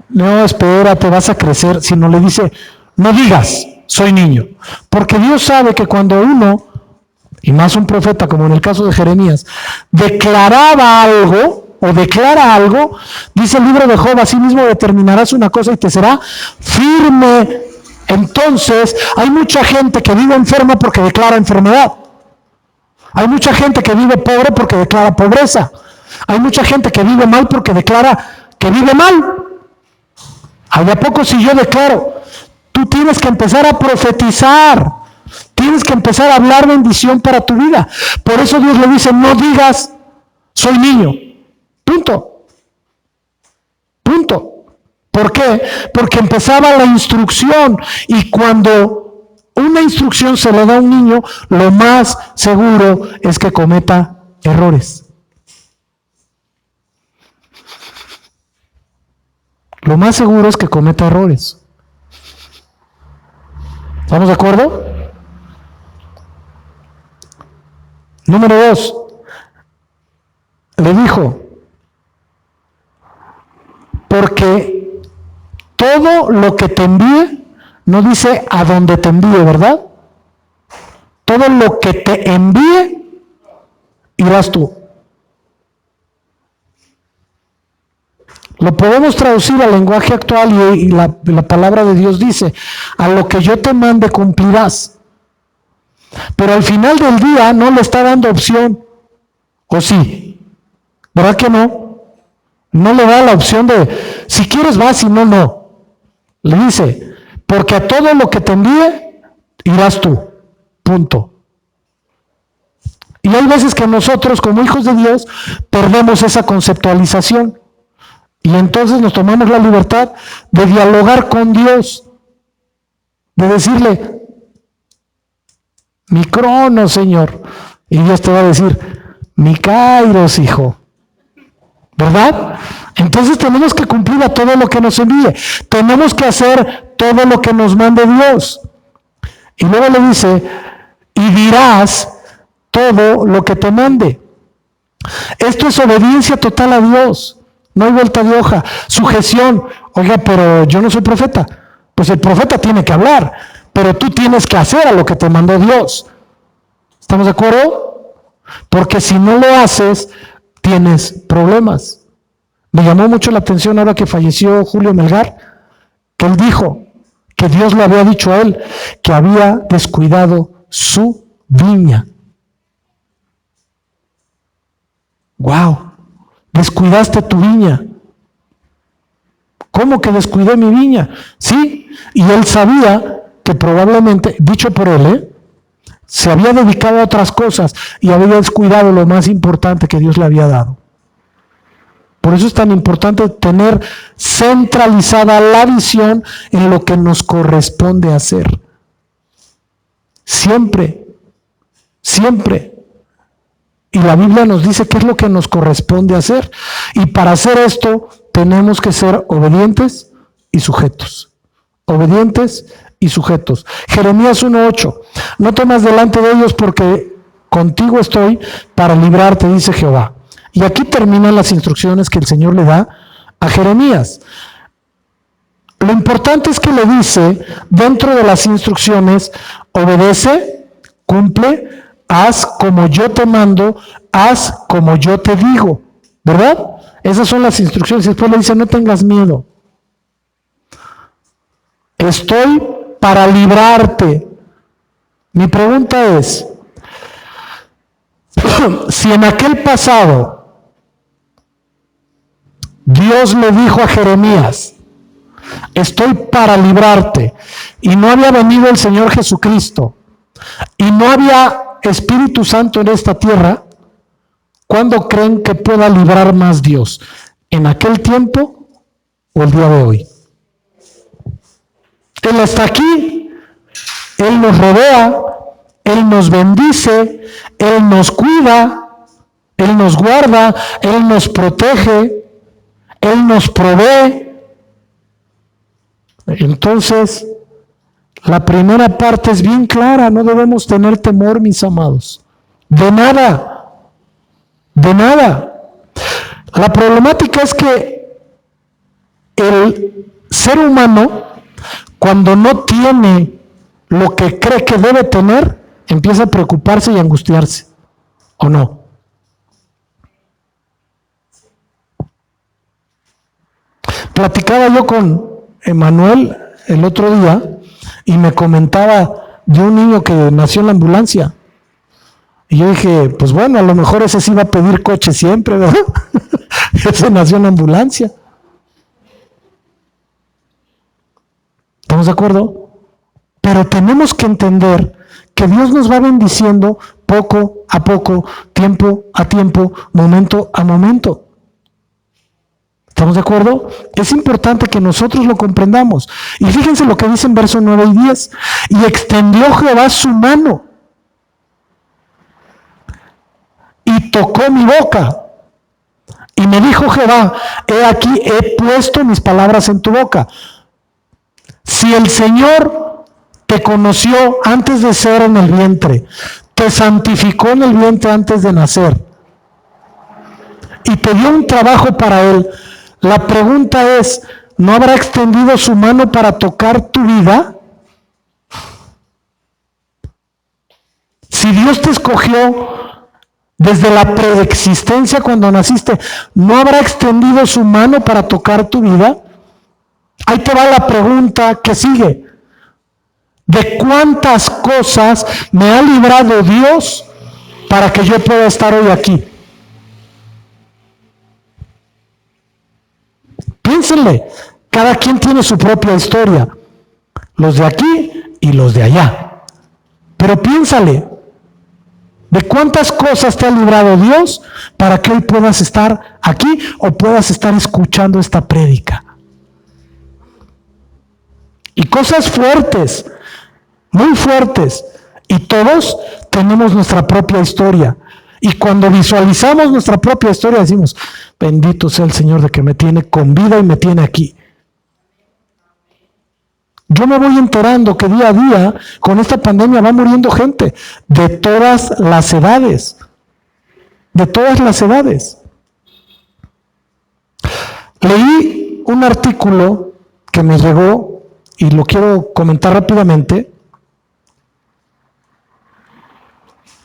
no, espérate, vas a crecer, sino le dice, no digas, soy niño. Porque Dios sabe que cuando uno, y más un profeta como en el caso de Jeremías, declaraba algo, o declara algo, dice el libro de Job, así mismo determinarás una cosa y te será firme. Entonces, hay mucha gente que vive enferma porque declara enfermedad. Hay mucha gente que vive pobre porque declara pobreza. Hay mucha gente que vive mal porque declara que vive mal. ¿A poco si yo declaro? Tú tienes que empezar a profetizar. Tienes que empezar a hablar bendición para tu vida. Por eso Dios le dice, no digas, soy niño. Punto. Punto. ¿Por qué? Porque empezaba la instrucción y cuando una instrucción se le da a un niño, lo más seguro es que cometa errores. Lo más seguro es que cometa errores. ¿Estamos de acuerdo? Número 2. Le dijo, porque todo lo que te envíe, no dice a donde te envíe, ¿verdad? Todo lo que te envíe, irás tú. Lo podemos traducir al lenguaje actual y la palabra de Dios dice, a lo que yo te mande cumplirás. Pero al final del día no le está dando opción, ¿o sí? ¿Verdad que no? No le da la opción de, si quieres vas, si no, no. Le dice, porque a todo lo que te envíe, irás tú. Punto. Y hay veces que nosotros, como hijos de Dios, perdemos esa conceptualización. Y entonces nos tomamos la libertad de dialogar con Dios, de decirle, mi cronos, Señor. Y Dios te va a decir, mi kairos, hijo. ¿Verdad? Entonces tenemos que cumplir a todo lo que nos envíe. Tenemos que hacer todo lo que nos mande Dios. Y luego le dice, y dirás todo lo que te mande. Esto es obediencia total a Dios. No hay vuelta de hoja. Sujeción. Oiga, pero yo no soy profeta. Pues el profeta tiene que hablar, pero tú tienes que hacer a lo que te mandó Dios. ¿Estamos de acuerdo? Porque si no lo haces, tienes problemas. Me llamó mucho la atención ahora que falleció Julio Melgar, que él dijo que Dios le había dicho a él que había descuidado su viña. ¡Wow! Descuidaste tu viña. ¿Cómo que descuidé mi viña? Sí, y él sabía que probablemente, dicho por él, se había dedicado a otras cosas y había descuidado lo más importante que Dios le había dado. Por eso es tan importante tener centralizada la visión en lo que nos corresponde hacer. Siempre, siempre. Y la Biblia nos dice qué es lo que nos corresponde hacer. Y para hacer esto tenemos que ser obedientes y sujetos. Obedientes y sujetos. Jeremías 1:8. No temas delante de ellos porque contigo estoy para librarte, dice Jehová. Y aquí terminan las instrucciones que el Señor le da a Jeremías. Lo importante es que le dice, dentro de las instrucciones, obedece, cumple, haz como yo te mando, haz como yo te digo, ¿verdad? Esas son las instrucciones. Y después le dice, no tengas miedo. Estoy para librarte. Mi pregunta es, si en aquel pasado Dios le dijo a Jeremías, estoy para librarte, y no había venido el Señor Jesucristo, y no había Espíritu Santo en esta tierra, ¿cuándo creen que pueda librar más Dios? ¿En aquel tiempo o el día de hoy? Él está aquí, Él nos rodea, Él nos bendice, Él nos cuida, Él nos guarda, Él nos protege, Él nos provee. Entonces, la primera parte es bien clara, no debemos tener temor, mis amados. De nada, de nada. La problemática es que el ser humano, cuando no tiene lo que cree que debe tener, empieza a preocuparse y angustiarse, ¿o no? Platicaba yo con Emanuel el otro día y me comentaba de un niño que nació en la ambulancia. Y yo dije, pues bueno, a lo mejor ese sí va a pedir coche siempre, ¿verdad? Ese nació en la ambulancia. ¿Estamos de acuerdo? Pero tenemos que entender que Dios nos va bendiciendo poco a poco, tiempo a tiempo, momento a momento. ¿Estamos de acuerdo? Es importante que nosotros lo comprendamos. Y fíjense lo que dice en versos 9 y 10. Y extendió Jehová su mano y tocó mi boca. Y me dijo Jehová, he aquí, he puesto mis palabras en tu boca. Si el Señor te conoció antes de ser en el vientre, te santificó en el vientre antes de nacer, y te dio un trabajo para Él, la pregunta es, ¿no habrá extendido su mano para tocar tu vida? Si Dios te escogió desde la preexistencia cuando naciste, ¿no habrá extendido su mano para tocar tu vida? Ahí te va la pregunta que sigue. ¿De cuántas cosas me ha librado Dios para que yo pueda estar hoy aquí? Piénsenle, cada quien tiene su propia historia, los de aquí y los de allá. Pero piénsale, ¿de cuántas cosas te ha librado Dios para que hoy puedas estar aquí o puedas estar escuchando esta prédica? Y cosas fuertes, muy fuertes, y todos tenemos nuestra propia historia. Y cuando visualizamos nuestra propia historia decimos, bendito sea el Señor de que me tiene con vida y me tiene aquí. Yo me voy enterando que día a día con esta pandemia va muriendo gente de todas las edades. De todas las edades. Leí un artículo que me llegó y lo quiero comentar rápidamente.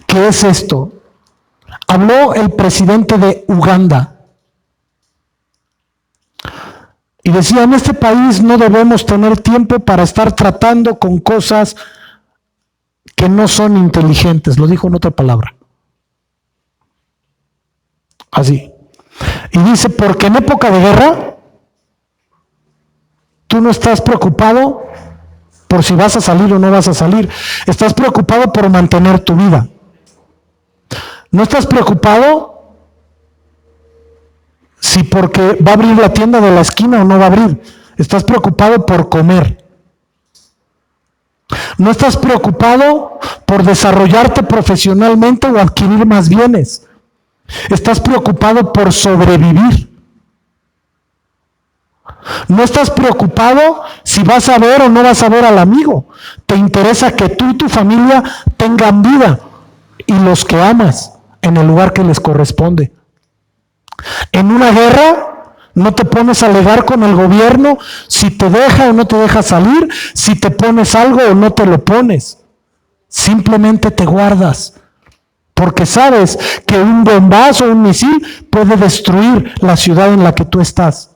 ¿Qué es esto? Habló el presidente de Uganda y decía, en este país no debemos tener tiempo para estar tratando con cosas que no son inteligentes, lo dijo en otra palabra. Así. Y dice, porque en época de guerra, tú no estás preocupado por si vas a salir o no vas a salir, estás preocupado por mantener tu vida. No estás preocupado si porque va a abrir la tienda de la esquina o no va a abrir. Estás preocupado por comer. No estás preocupado por desarrollarte profesionalmente o adquirir más bienes. Estás preocupado por sobrevivir. No estás preocupado si vas a ver o no vas a ver al amigo. Te interesa que tú y tu familia tengan vida y los que amas en el lugar que les corresponde. En una guerra no te pones a alegar con el gobierno si te deja o no te deja salir, si te pones algo o no te lo pones. Simplemente te guardas, porque sabes que un bombazo o un misil puede destruir la ciudad en la que tú estás.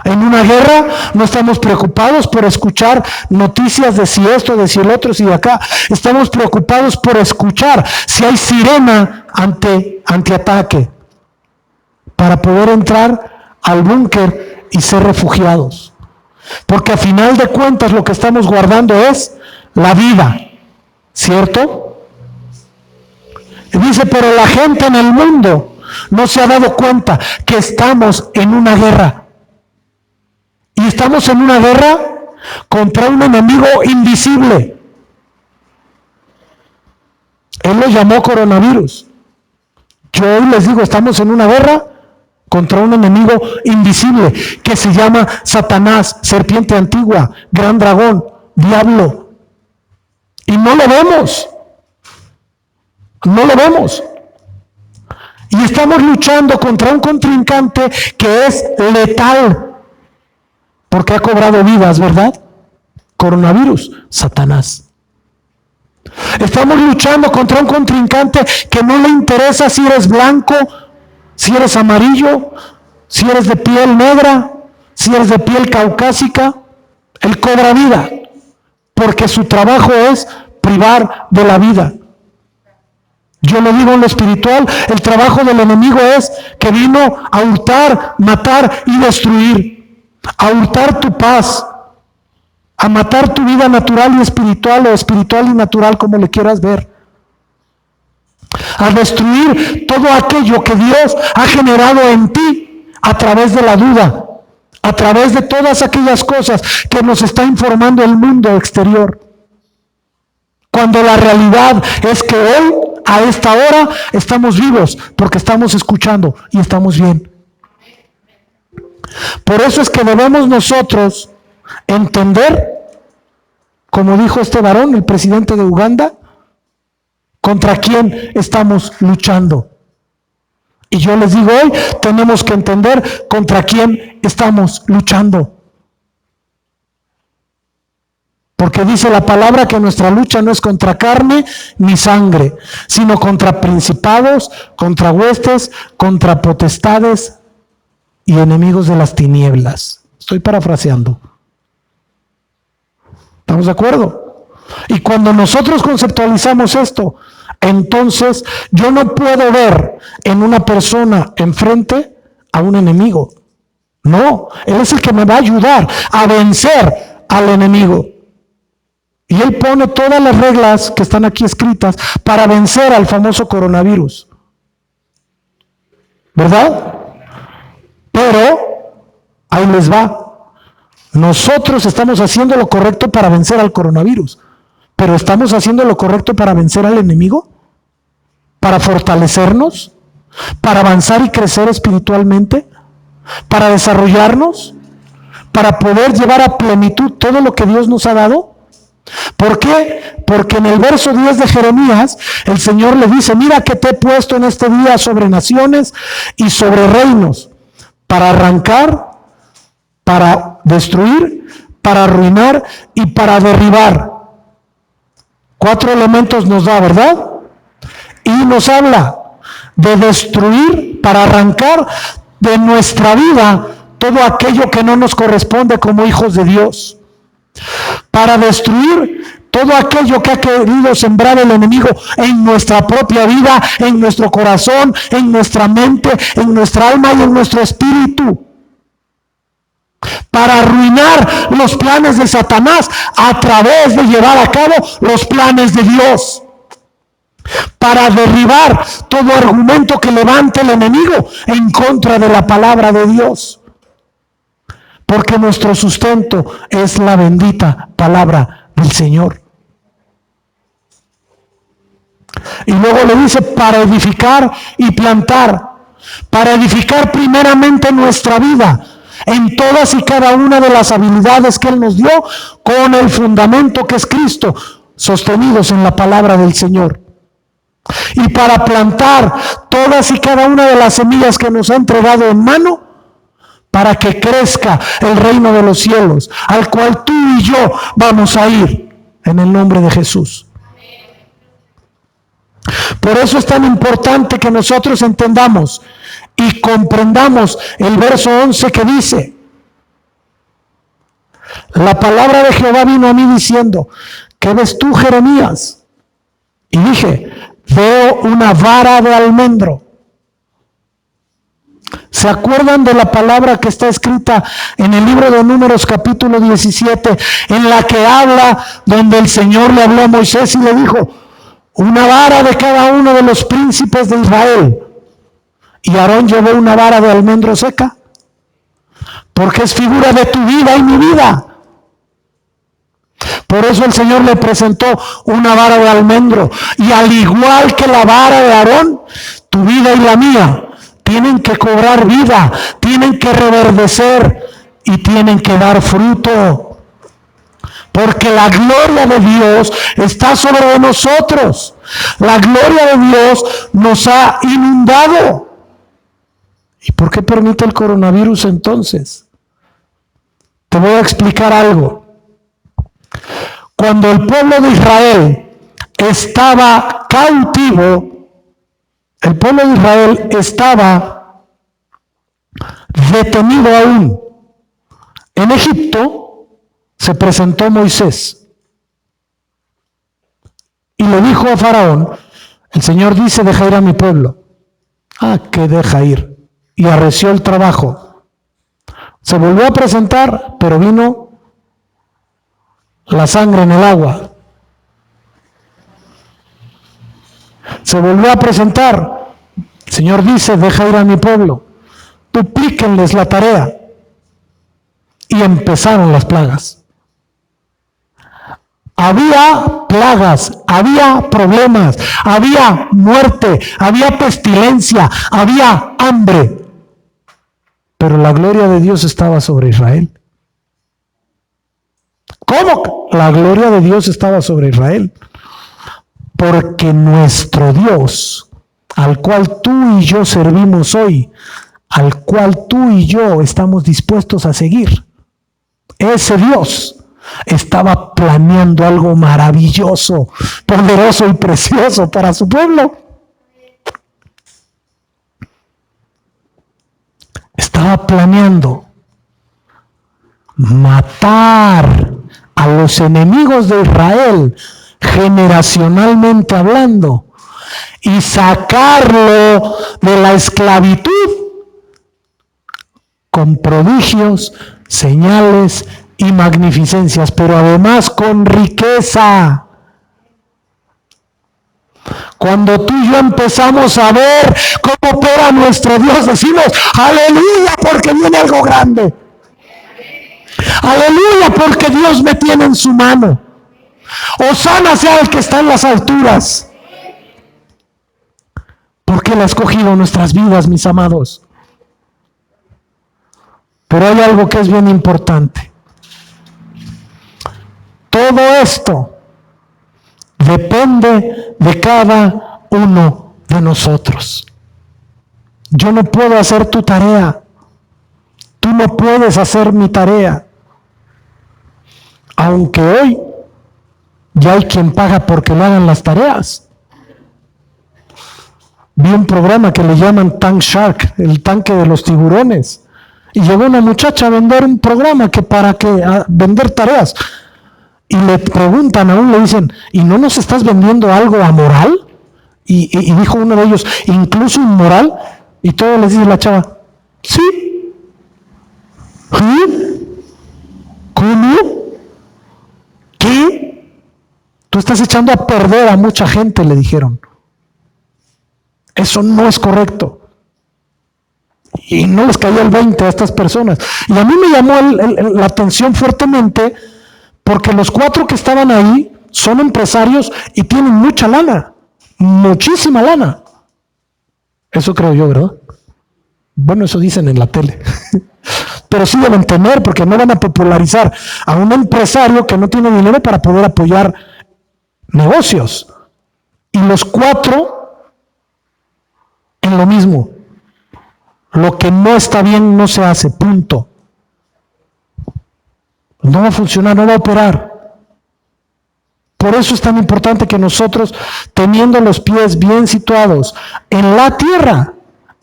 En una guerra no estamos preocupados por escuchar noticias de si esto, de si el otro, si de acá. Estamos preocupados por escuchar si hay sirena antiataque para poder entrar al búnker y ser refugiados. Porque a final de cuentas lo que estamos guardando es la vida, ¿cierto? Y dice, pero la gente en el mundo no se ha dado cuenta que estamos en una guerra. Y estamos en una guerra contra un enemigo invisible. Él lo llamó coronavirus. Yo hoy les digo, estamos en una guerra contra un enemigo invisible que se llama Satanás, serpiente antigua, gran dragón, diablo. Y no lo vemos. No lo vemos. Y estamos luchando contra un contrincante que es letal. Porque ha cobrado vidas, ¿verdad? Coronavirus, Satanás. Estamos luchando contra un contrincante que no le interesa si eres blanco, si eres amarillo, si eres de piel negra, si eres de piel caucásica. Él cobra vida, porque su trabajo es privar de la vida. Yo lo digo en lo espiritual, el trabajo del enemigo es que vino a hurtar, matar y destruir. A hurtar tu paz, a matar tu vida natural y espiritual, o espiritual y natural, como le quieras ver. a destruir todo aquello que Dios ha generado en ti a través de la duda, a través de todas aquellas cosas que nos está informando el mundo exterior. Cuando la realidad es que hoy, a esta hora, estamos vivos porque estamos escuchando y estamos bien. Por eso es que debemos nosotros entender, como dijo este varón, el presidente de Uganda, contra quién estamos luchando. Y yo les digo hoy, tenemos que entender contra quién estamos luchando. Porque dice la palabra que nuestra lucha no es contra carne ni sangre, sino contra principados, contra huestes, contra potestades y enemigos de las tinieblas. Estoy parafraseando. ¿Estamos de acuerdo? Y cuando nosotros conceptualizamos esto, entonces yo no puedo ver en una persona enfrente a un enemigo. No, Él es el que me va a ayudar a vencer al enemigo. Y Él pone todas las reglas que están aquí escritas para vencer al famoso coronavirus. ¿Verdad? Pero, ahí les va. Nosotros estamos haciendo lo correcto para vencer al coronavirus. Pero ¿estamos haciendo lo correcto para vencer al enemigo? ¿Para fortalecernos? ¿Para avanzar y crecer espiritualmente? ¿Para desarrollarnos? ¿Para poder llevar a plenitud todo lo que Dios nos ha dado? ¿Por qué? Porque en el verso 10 de Jeremías, el Señor le dice, mira que te he puesto en este día sobre naciones y sobre reinos, para arrancar, para destruir, para arruinar y para derribar. 4 elementos nos da, ¿verdad? Y nos habla de destruir, para arrancar de nuestra vida todo aquello que no nos corresponde como hijos de Dios. Para destruir todo aquello que ha querido sembrar el enemigo en nuestra propia vida, en nuestro corazón, en nuestra mente, en nuestra alma y en nuestro espíritu. Para arruinar los planes de Satanás a través de llevar a cabo los planes de Dios. Para derribar todo argumento que levante el enemigo en contra de la palabra de Dios. Porque nuestro sustento es la bendita palabra del Señor. Y luego le dice, para edificar y plantar. Para edificar primeramente nuestra vida en todas y cada una de las habilidades que Él nos dio, con el fundamento que es Cristo, sostenidos en la palabra del Señor. Y para plantar todas y cada una de las semillas que nos ha entregado en mano, para que crezca el reino de los cielos, al cual tú y yo vamos a ir, en el nombre de Jesús. Por eso es tan importante que nosotros entendamos y comprendamos el verso 11 que dice, la palabra de Jehová vino a mí diciendo, ¿qué ves tú, Jeremías? Y dije, veo una vara de almendro. ¿Se acuerdan de la palabra que está escrita en el libro de Números capítulo 17, en la que habla, donde el Señor le habló a Moisés y le dijo, una vara de cada uno de los príncipes de Israel? Y Aarón llevó una vara de almendro seca, porque es figura de tu vida y mi vida. Por eso el Señor le presentó una vara de almendro, y al igual que la vara de Aarón, tu vida y la mía tienen que cobrar vida, tienen que reverdecer y tienen que dar fruto. Porque la gloria de Dios está sobre nosotros. La gloria de Dios nos ha inundado. ¿Y por qué permite el coronavirus entonces? Te voy a explicar algo. Cuando el pueblo de Israel estaba cautivo, el pueblo de Israel estaba detenido aún. En Egipto se presentó Moisés y le dijo a Faraón, el Señor dice, deja ir a mi pueblo. Ah, que deja ir. Y arreció el trabajo. Se volvió a presentar, pero vino la sangre en el agua. Se volvió a presentar. El Señor dice, deja ir a mi pueblo, duplíquenles la tarea. Y empezaron las plagas. Había plagas, había problemas, había muerte, había pestilencia, había hambre. Pero la gloria de Dios estaba sobre Israel. ¿Cómo? La gloria de Dios estaba sobre Israel. Porque nuestro Dios, al cual tú y yo servimos hoy, al cual tú y yo estamos dispuestos a seguir, ese Dios estaba planeando algo maravilloso, poderoso y precioso para su pueblo. Estaba planeando matar a los enemigos de Israel, generacionalmente hablando, y sacarlo de la esclavitud con prodigios, señales y magnificencias, pero además con riqueza. Cuando tú y yo empezamos a ver cómo opera nuestro Dios, decimos, aleluya, porque viene algo grande. Aleluya, porque Dios me tiene en su mano. Hosana sea el que está en las alturas. Porque Él ha escogido nuestras vidas, mis amados. Pero hay algo que es bien importante. Todo esto depende de cada uno de nosotros. Yo no puedo hacer tu tarea. Tú no puedes hacer mi tarea. Aunque hoy ya hay quien paga porque le hagan las tareas. Vi un programa que le llaman Tank Shark, el tanque de los tiburones. Y llegó una muchacha a vender un programa a vender tareas. Y le preguntan aún, le dicen, ¿y no nos estás vendiendo algo amoral? Y dijo uno de ellos, incluso inmoral. Y todo les dice la chava, sí. ¿Sí? ¿Cómo? ¿Qué? Tú estás echando a perder a mucha gente, le dijeron. Eso no es correcto. Y no les cayó el 20 a estas personas. Y a mí me llamó la atención fuertemente porque los 4 que estaban ahí son empresarios y tienen mucha lana, muchísima lana. Eso creo yo, ¿verdad? Bueno, eso dicen en la tele. Pero sí deben tener, porque no van a popularizar a un empresario que no tiene dinero para poder apoyar negocios. Y los 4 en lo mismo. Lo que no está bien no se hace, punto. No va a funcionar, no va a operar. Por eso es tan importante que nosotros, teniendo los pies bien situados en la tierra,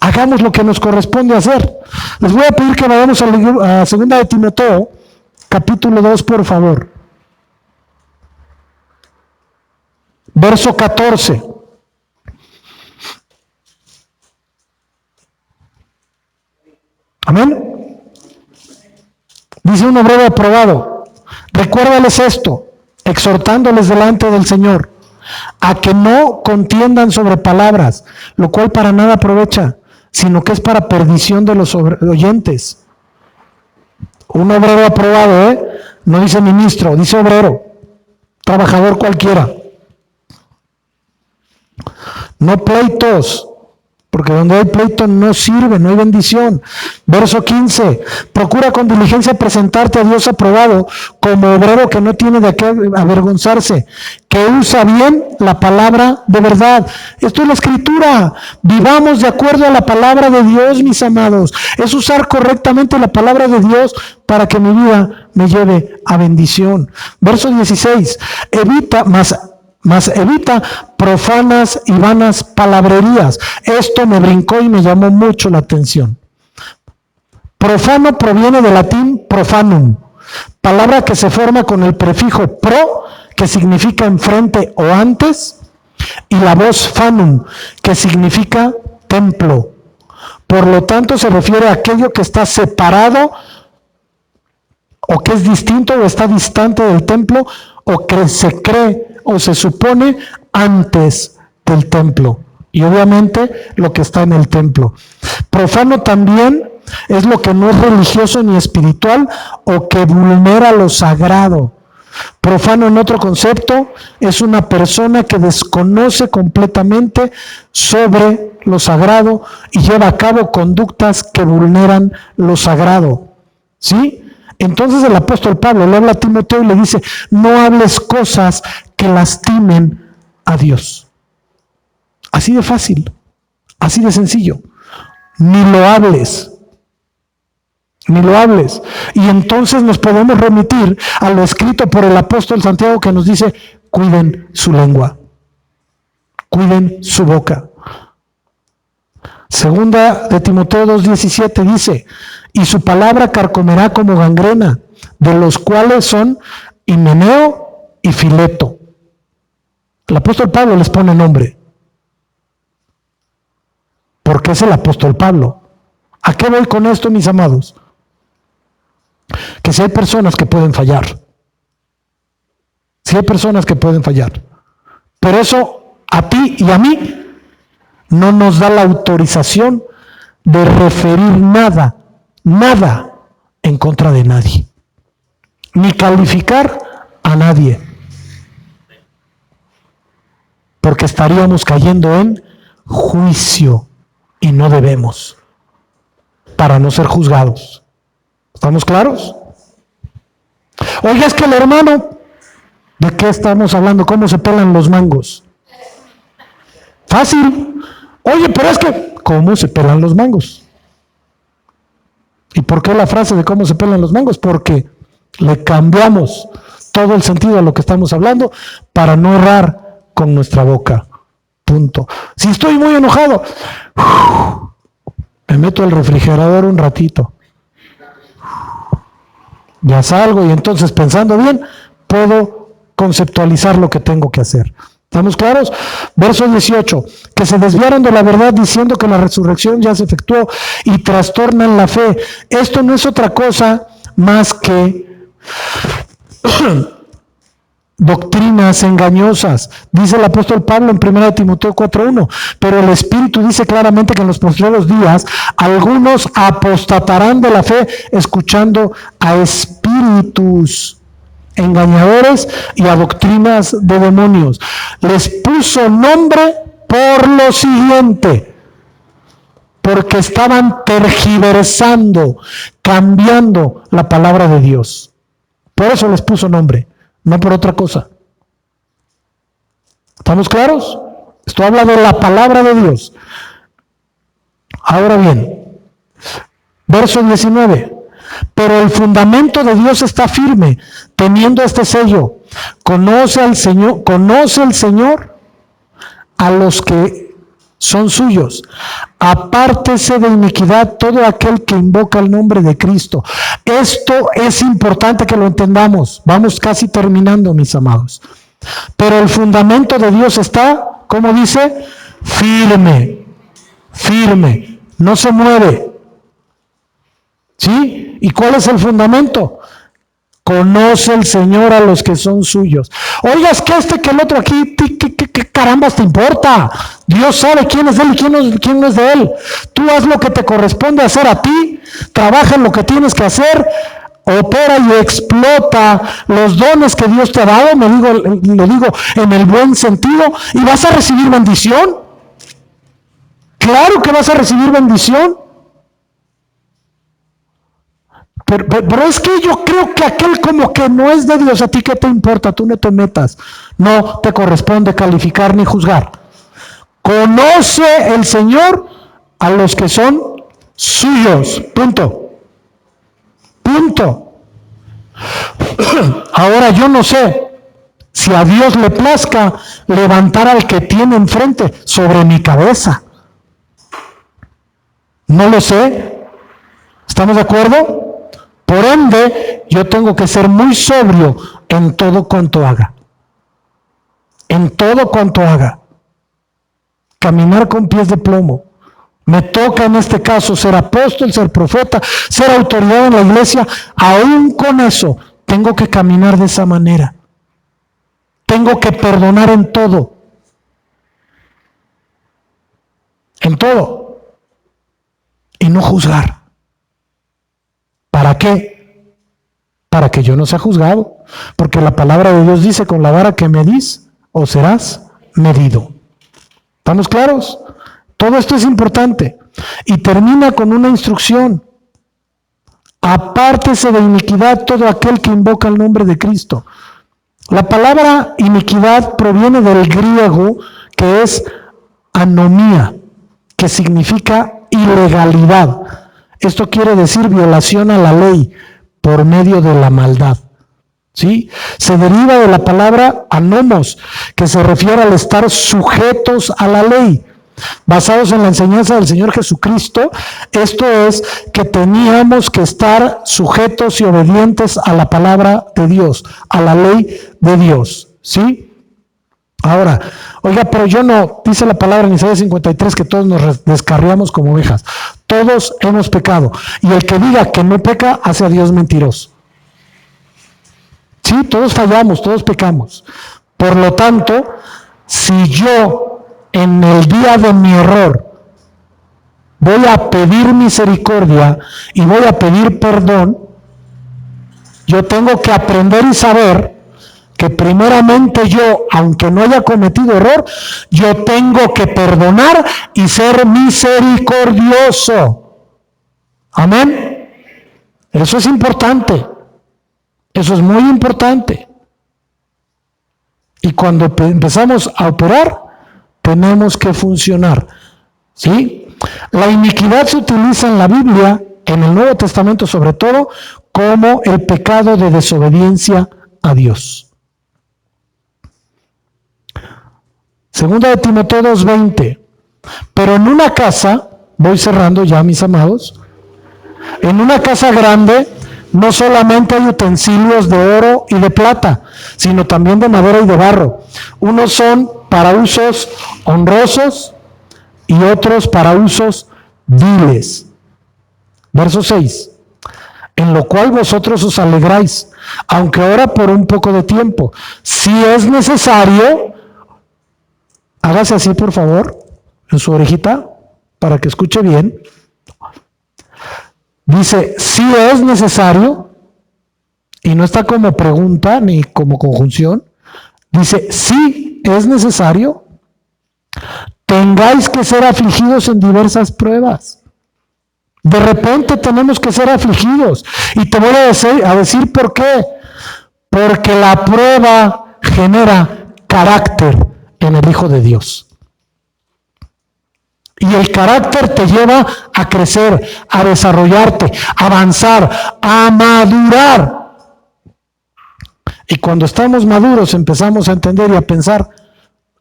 hagamos lo que nos corresponde hacer. Les voy a pedir que vayamos a 2 de Timoteo, capítulo 2, por favor. Verso 14. Amén. Dice un obrero aprobado, recuérdales esto, exhortándoles delante del Señor, a que no contiendan sobre palabras, lo cual para nada aprovecha, sino que es para perdición de los oyentes. Un obrero aprobado, no dice ministro, dice obrero, trabajador cualquiera. No pleitos, porque donde hay pleito no sirve, no hay bendición. Verso 15, procura con diligencia presentarte a Dios aprobado como obrero que no tiene de qué avergonzarse, que usa bien la palabra de verdad. Esto es la escritura. Vivamos de acuerdo a la palabra de Dios, mis amados. Es usar correctamente la palabra de Dios para que mi vida me lleve a bendición. Verso 16, evita profanas y vanas palabrerías. Esto me brincó y me llamó mucho la atención. Profano proviene del latín profanum, palabra que se forma con el prefijo pro, que significa enfrente o antes, y la voz fanum, que significa templo. Por lo tanto, se refiere a aquello que está separado o que es distinto o está distante del templo, o que se cree o se supone antes del templo. Y obviamente lo que está en el templo. Profano también es lo que no es religioso ni espiritual o que vulnera lo sagrado. Profano, en otro concepto, es una persona que desconoce completamente sobre lo sagrado y lleva a cabo conductas que vulneran lo sagrado. ¿Sí? Entonces el apóstol Pablo le habla a Timoteo y le dice, no hables cosas que lastimen a Dios. Así de fácil, así de sencillo. Ni lo hables. Ni lo hables. Y entonces nos podemos remitir a lo escrito por el apóstol Santiago que nos dice, cuiden su lengua, cuiden su boca. Segunda de Timoteo 2:17 dice, y su palabra carcomerá como gangrena, de los cuales son Himeneo y Fileto. El apóstol Pablo les pone nombre, porque es el apóstol Pablo. ¿A qué voy con esto, mis amados? Que si hay personas que pueden fallar, si hay personas que pueden fallar, pero eso a ti y a mí no nos da la autorización de referir nada en contra de nadie, ni calificar a nadie, porque estaríamos cayendo en juicio y no debemos, para no ser juzgados. ¿Estamos claros? Oye, es que el hermano, ¿de qué estamos hablando? ¿Cómo se pelan los mangos? Fácil. Oye, pero es que, ¿cómo se pelan los mangos? ¿Y por qué la frase de cómo se pelan los mangos? Porque le cambiamos todo el sentido a lo que estamos hablando para no errar con nuestra boca. Punto. Si estoy muy enojado, me meto al refrigerador un ratito. Ya salgo y entonces, pensando bien, puedo conceptualizar lo que tengo que hacer. ¿Estamos claros? Verso 18, que se desviaron de la verdad diciendo que la resurrección ya se efectuó y trastornan la fe. Esto no es otra cosa más que doctrinas engañosas. Dice el apóstol Pablo en 1 Timoteo 4:1, pero el Espíritu dice claramente que en los postreros días algunos apostatarán de la fe escuchando a espíritus engañadores y a doctrinas de demonios. Les puso nombre por lo siguiente, porque estaban tergiversando, cambiando la palabra de Dios. Por eso les puso nombre, no por otra cosa. ¿Estamos claros? Esto habla de la palabra de Dios. Ahora bien, verso 19. Pero el fundamento de Dios está firme, teniendo este sello. Conoce el Señor a los que son suyos. Apártese de iniquidad todo aquel que invoca el nombre de Cristo. Esto es importante que lo entendamos. Vamos casi terminando, mis amados. Pero el fundamento de Dios está, ¿cómo dice? Firme, firme, no se mueve. ¿Sí? ¿Y cuál es el fundamento? Conoce el Señor a los que son suyos. Oiga, es que que el otro aquí, ¿qué carambas te importa? Dios sabe quién es de él y quién no es de él. Tú haz lo que te corresponde hacer a ti, trabaja en lo que tienes que hacer, opera y explota los dones que Dios te ha dado, lo digo en el buen sentido, y vas a recibir bendición. Claro que vas a recibir bendición. Pero es que yo creo que aquel como que no es de Dios, ¿a ti qué te importa? Tú no te metas. No te corresponde calificar ni juzgar. Conoce el Señor a los que son suyos. Punto. Punto. Ahora yo no sé si a Dios le plazca levantar al que tiene enfrente sobre mi cabeza. No lo sé. ¿Estamos de acuerdo? Por ende, yo tengo que ser muy sobrio en todo cuanto haga. En todo cuanto haga. Caminar con pies de plomo. Me toca en este caso ser apóstol, ser profeta, ser autoridad en la iglesia. Aún con eso, tengo que caminar de esa manera. Tengo que perdonar en todo. en todo, y no juzgar. ¿Para qué? Para que yo no sea juzgado, porque la palabra de Dios dice, con la vara que medís, o serás medido. ¿Estamos claros? Todo esto es importante. Y termina con una instrucción: apártese de iniquidad todo aquel que invoca el nombre de Cristo. La palabra iniquidad proviene del griego, que es anomía, que significa ilegalidad. Esto quiere decir violación a la ley por medio de la maldad. ¿Sí? Se deriva de la palabra anomos, que se refiere al estar sujetos a la ley. Basados en la enseñanza del Señor Jesucristo, esto es que teníamos que estar sujetos y obedientes a la palabra de Dios, a la ley de Dios, ¿sí? Ahora, oiga, pero yo no, dice la palabra en Isaías 53 que todos nos descarriamos como ovejas. Todos hemos pecado, y el que diga que no peca hace a Dios mentiroso. Sí, todos fallamos, todos pecamos. Por lo tanto, si yo en el día de mi error voy a pedir misericordia y voy a pedir perdón, yo tengo que aprender y saber que primeramente yo, aunque no haya cometido error, yo tengo que perdonar y ser misericordioso. Amén. Eso es importante. Eso es muy importante. Y cuando empezamos a operar, tenemos que funcionar, ¿sí? La iniquidad se utiliza en la Biblia, en el Nuevo Testamento sobre todo, como el pecado de desobediencia a Dios. Segunda de Timoteo 2:20. Pero en una casa, voy cerrando ya, mis amados, en una casa grande no solamente hay utensilios de oro y de plata, sino también de madera y de barro. Unos son para usos honrosos y otros para usos viles. Verso 6. En lo cual vosotros os alegráis, aunque ahora por un poco de tiempo. Si es necesario, hágase así por favor, en su orejita, para que escuche bien. Dice, si es necesario, y no está como pregunta ni como conjunción. Dice, si es necesario, tengáis que ser afligidos en diversas pruebas. De repente tenemos que ser afligidos. Y te voy a decir por qué. Porque la prueba genera carácter en el Hijo de Dios. Y el carácter te lleva a crecer, a desarrollarte, a avanzar, a madurar. Y cuando estamos maduros empezamos a entender y a pensar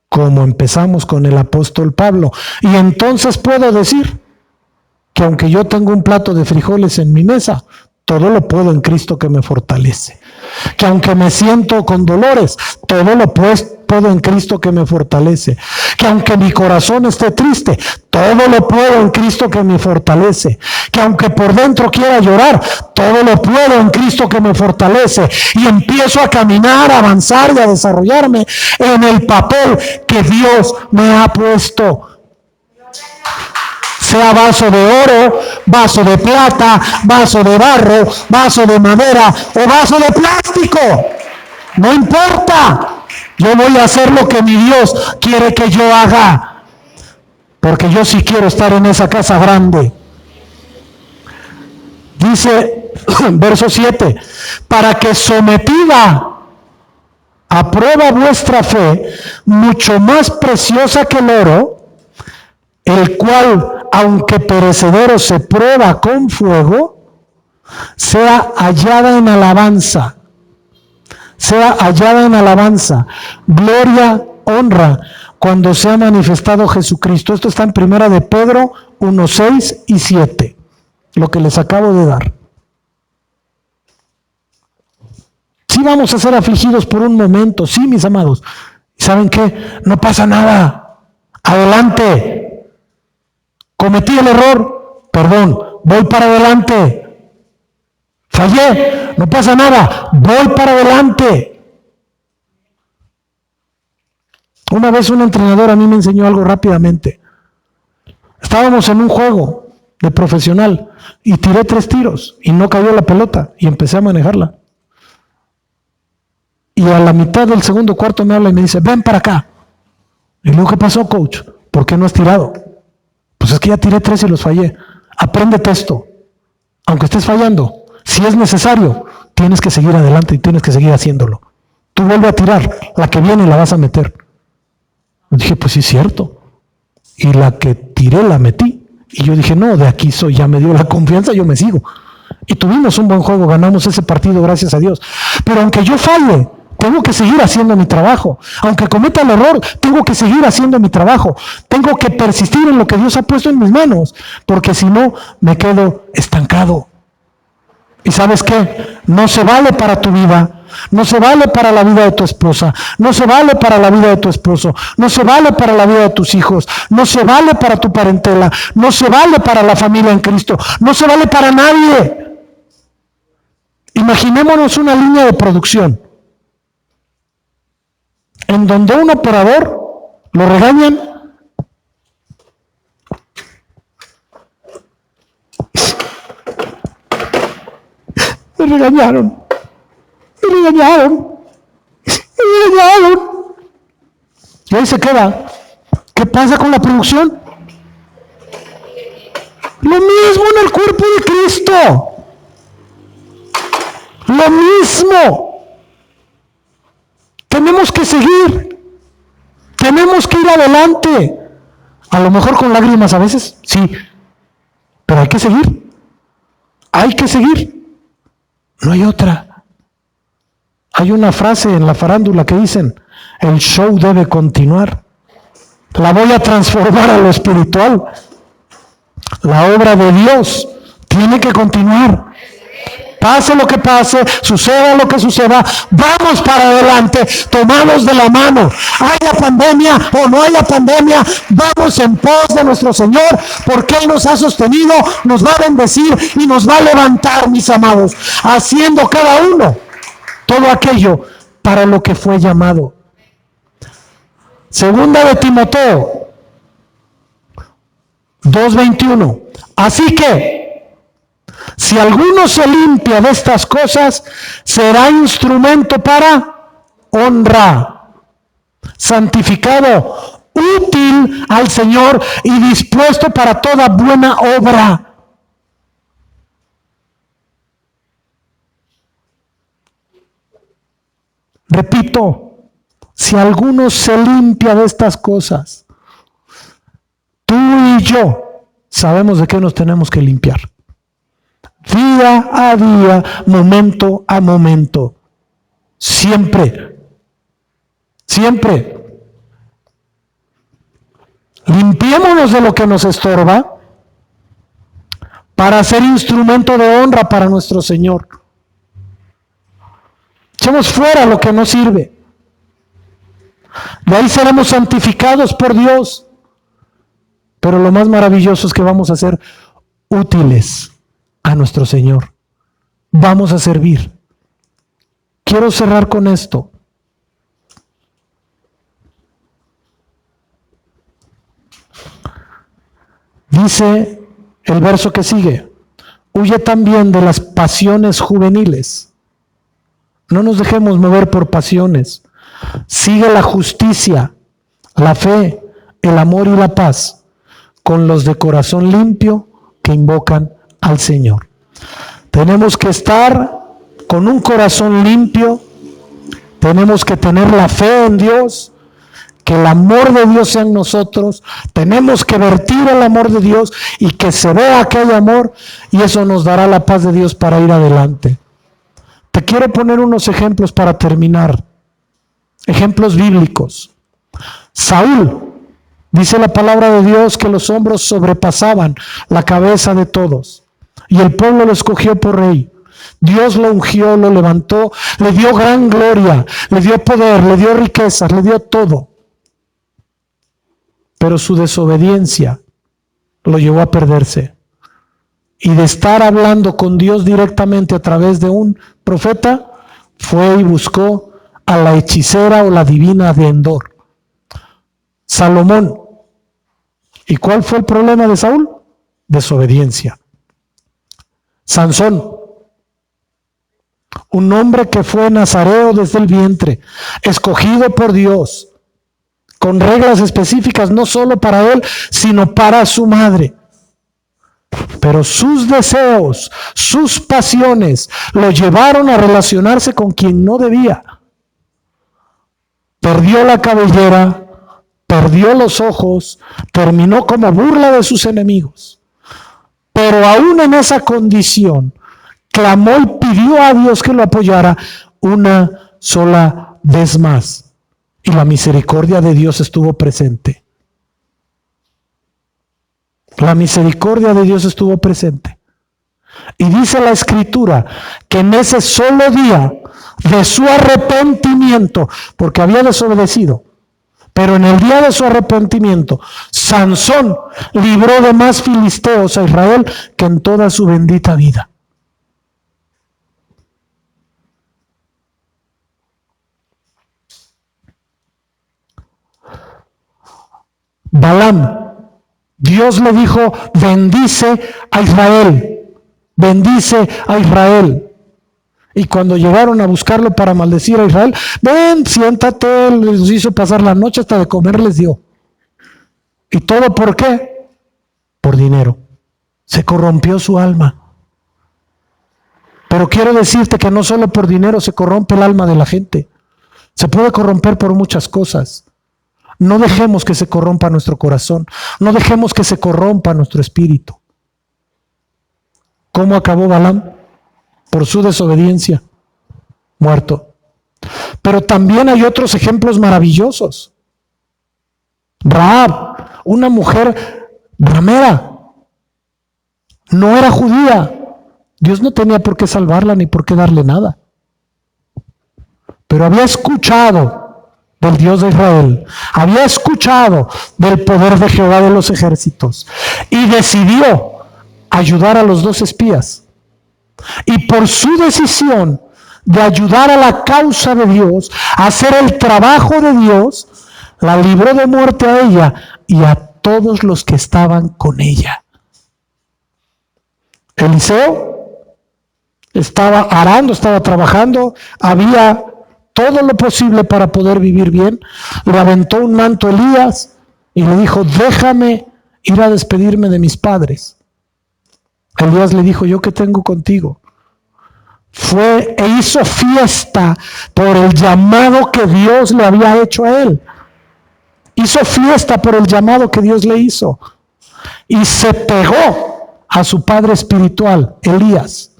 como empezamos con el apóstol Pablo. Y entonces puedo decir que aunque yo tengo un plato de frijoles en mi mesa, todo lo puedo en Cristo que me fortalece. Que aunque me siento con dolores, todo lo puedo en Cristo que me fortalece. Que aunque mi corazón esté triste, todo lo puedo en Cristo que me fortalece. Que aunque por dentro quiera llorar, todo lo puedo en Cristo que me fortalece. Y empiezo a caminar, a avanzar y a desarrollarme en el papel que Dios me ha puesto. Sea vaso de oro, vaso de plata, vaso de barro, vaso de madera o vaso de plástico. No importa. Yo voy a hacer lo que mi Dios quiere que yo haga. Porque yo sí quiero estar en esa casa grande. Dice, verso 7, para que sometida a prueba vuestra fe, mucho más preciosa que el oro, el cual, aunque perecedero se prueba con fuego, sea hallada en alabanza. Sea hallada en alabanza, gloria, honra, cuando sea manifestado Jesucristo. Esto está en 1 de Pedro 1, 6 y 7, lo que les acabo de dar. Sí vamos a ser afligidos por un momento, sí, mis amados. ¿Saben qué? No pasa nada. Adelante. Cometí el error, perdón, voy para adelante. Fallé, no pasa nada, voy para adelante. Una vez un entrenador a mí me enseñó algo rápidamente. Estábamos en un juego de profesional y tiré 3 tiros y no cayó la pelota y empecé a manejarla. Y a la mitad del segundo cuarto me habla y me dice, ven para acá. Y luego, ¿qué pasó, coach? ¿Por qué no has tirado? Pues es que ya tiré 3 y los fallé. Apréndete esto. Aunque estés fallando, si es necesario, tienes que seguir adelante y tienes que seguir haciéndolo. Tú vuelve a tirar, la que viene la vas a meter. Y dije, pues sí es cierto. Y la que tiré la metí. Y yo dije, no, de aquí soy, ya me dio la confianza, yo me sigo. Y tuvimos un buen juego, ganamos ese partido, gracias a Dios. Pero aunque yo falle, tengo que seguir haciendo mi trabajo. Aunque cometa el error, tengo que seguir haciendo mi trabajo. Tengo que persistir en lo que Dios ha puesto en mis manos, porque si no, me quedo estancado. ¿Y sabes qué? No se vale para tu vida, no se vale para la vida de tu esposa, no se vale para la vida de tu esposo, no se vale para la vida de tus hijos, no se vale para tu parentela, no se vale para la familia en Cristo, no se vale para nadie. Imaginémonos una línea de producción en donde un operador lo regañan me regañaron. Y ahí se queda. ¿Qué pasa con la producción? Lo mismo en el cuerpo de Cristo. Lo mismo. Tenemos que seguir. Tenemos que ir adelante. A lo mejor con lágrimas a veces, sí. Pero hay que seguir. Hay que seguir. No hay otra. Hay una frase en la farándula que dicen, el show debe continuar. La voy a transformar a lo espiritual. La obra de Dios tiene que continuar. Pase lo que pase, suceda lo que suceda, vamos para adelante, tomados de la mano. Haya pandemia o no haya pandemia, vamos en pos de nuestro Señor, porque Él nos ha sostenido, nos va a bendecir y nos va a levantar, mis amados, haciendo cada uno todo aquello para lo que fue llamado. Segunda de Timoteo 2:21. Así que, si alguno se limpia de estas cosas, será instrumento para honra, santificado, útil al Señor y dispuesto para toda buena obra. Repito, si alguno se limpia de estas cosas, tú y yo sabemos de qué nos tenemos que limpiar. Día a día, momento a momento. Siempre. Siempre. Limpiémonos de lo que nos estorba para ser instrumento de honra para nuestro Señor. Echemos fuera lo que no sirve. De ahí seremos santificados por Dios. Pero lo más maravilloso es que vamos a ser útiles a nuestro Señor. Vamos a servir. Quiero cerrar con esto. Dice el verso que sigue: huye también de las pasiones juveniles. No nos dejemos mover por pasiones. Sigue la justicia, la fe, el amor y la paz con los de corazón limpio que invocan al Señor. Tenemos que estar con un corazón limpio, tenemos que tener la fe en Dios, que el amor de Dios sea en nosotros, tenemos que vertir el amor de Dios y que se vea aquel amor, y eso nos dará la paz de Dios para ir adelante. Te quiero poner unos ejemplos para terminar, ejemplos bíblicos. Saúl, dice la palabra de Dios que los hombros sobrepasaban la cabeza de todos. Y el pueblo lo escogió por rey. Dios lo ungió, lo levantó, le dio gran gloria, le dio poder, le dio riquezas, le dio todo. Pero su desobediencia lo llevó a perderse. Y de estar hablando con Dios directamente a través de un profeta, fue y buscó a la hechicera o la divina de Endor. Salomón, ¿Y cuál fue el problema de Saúl? Desobediencia. Sansón, un hombre que fue nazareo desde el vientre, escogido por Dios, con reglas específicas, no solo para él, sino para su madre. Pero sus deseos, sus pasiones, lo llevaron a relacionarse con quien no debía. Perdió la cabellera, perdió los ojos, terminó como burla de sus enemigos. Pero aún en esa condición, clamó y pidió a Dios que lo apoyara una sola vez más. Y la misericordia de Dios estuvo presente. La misericordia de Dios estuvo presente. Y dice la Escritura que en ese solo día de su arrepentimiento, porque había desobedecido, pero en el día de su arrepentimiento, Sansón libró de más filisteos a Israel que en toda su bendita vida. Balaam, Dios le dijo, bendice a Israel, bendice a Israel. Y cuando llegaron a buscarlo para maldecir a Israel, ven, siéntate, les hizo pasar la noche, hasta de comer les dio. ¿Y todo por qué? Por dinero. Se corrompió su alma. Pero quiero decirte que no solo por dinero se corrompe el alma de la gente. Se puede corromper por muchas cosas. No dejemos que se corrompa nuestro corazón. No dejemos que se corrompa nuestro espíritu. ¿Cómo acabó Balaam? Por su desobediencia, muerto. Pero también hay otros ejemplos maravillosos. Rahab, una mujer ramera, no era judía. Dios no tenía por qué salvarla ni por qué darle nada. Pero había escuchado del Dios de Israel, había escuchado del poder de Jehová de los ejércitos y decidió ayudar a los 2 espías. Y por su decisión de ayudar a la causa de Dios, a hacer el trabajo de Dios, la libró de muerte a ella y a todos los que estaban con ella. Eliseo estaba arando, estaba trabajando, había todo lo posible para poder vivir bien. Le aventó un manto a Elías y le dijo, déjame ir a despedirme de mis padres. Elías le dijo, ¿yo qué tengo contigo? Fue e hizo fiesta por el llamado que Dios le había hecho a él. Hizo fiesta por el llamado que Dios le hizo. Y se pegó a su padre espiritual, Elías.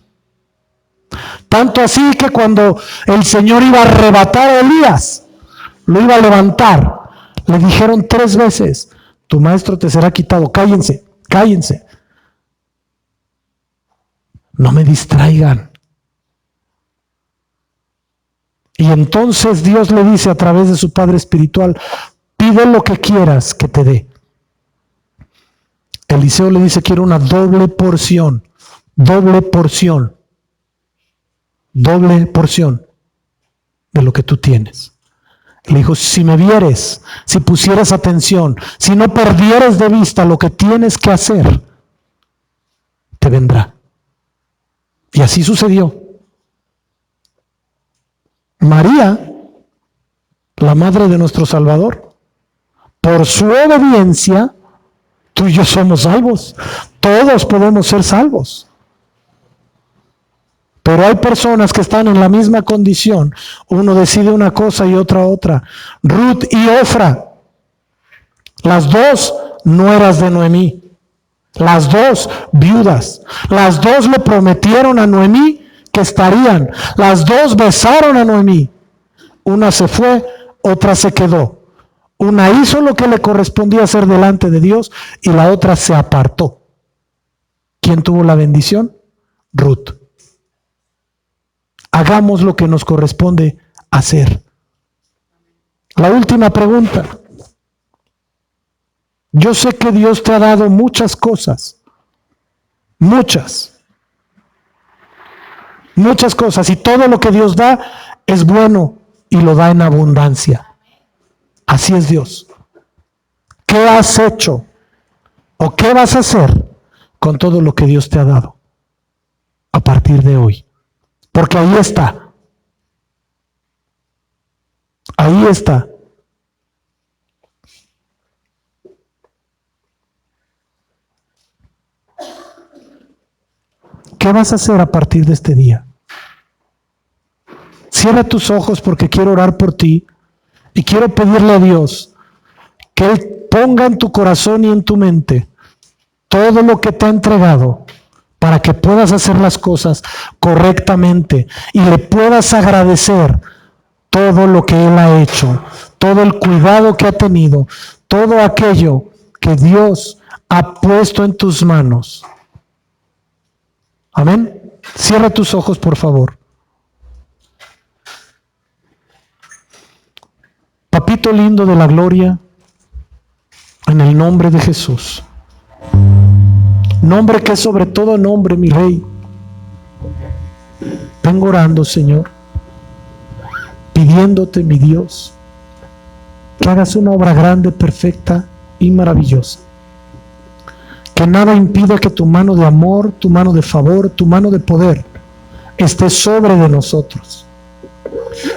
Tanto así que cuando el Señor iba a arrebatar a Elías, lo iba a levantar, le dijeron 3 veces, tu maestro te será quitado, cállense, cállense. No me distraigan. Y entonces Dios le dice a través de su Padre espiritual, pide lo que quieras que te dé. Eliseo le dice, quiero una doble porción de lo que tú tienes. Le dijo, si me vieres, si pusieras atención, si no perdieras de vista lo que tienes que hacer, te vendrá. Y así sucedió. María, la madre de nuestro Salvador, por su obediencia, tú y yo somos salvos. Todos podemos ser salvos. Pero hay personas que están en la misma condición. Uno decide una cosa y otra. Ruth y Ofra, las 2 nueras de Noemí, las 2 viudas, las 2 le prometieron a Noemí que estarían, las 2 besaron a Noemí. Una se fue, otra se quedó. Una hizo lo que le correspondía hacer delante de Dios y la otra se apartó. ¿Quién tuvo la bendición? Ruth. Hagamos lo que nos corresponde hacer. La última pregunta. Yo sé que Dios te ha dado muchas cosas. Muchas cosas. Y todo lo que Dios da es bueno y lo da en abundancia. Así es Dios. ¿Qué has hecho ¿O qué vas a hacer con todo lo que Dios te ha dado a partir de hoy? Porque ahí está. Ahí está. ¿Qué vas a hacer a partir de este día? Cierra tus ojos porque quiero orar por ti y quiero pedirle a Dios que Él ponga en tu corazón y en tu mente todo lo que te ha entregado para que puedas hacer las cosas correctamente y le puedas agradecer todo lo que Él ha hecho, todo el cuidado que ha tenido, todo aquello que Dios ha puesto en tus manos. Amén. Cierra tus ojos, por favor. Papito lindo de la gloria, en el nombre de Jesús, nombre que es sobre todo nombre, mi Rey, vengo orando, Señor, pidiéndote, mi Dios, que hagas una obra grande, perfecta y maravillosa. Que nada impida que tu mano de amor, tu mano de favor, tu mano de poder esté sobre de nosotros.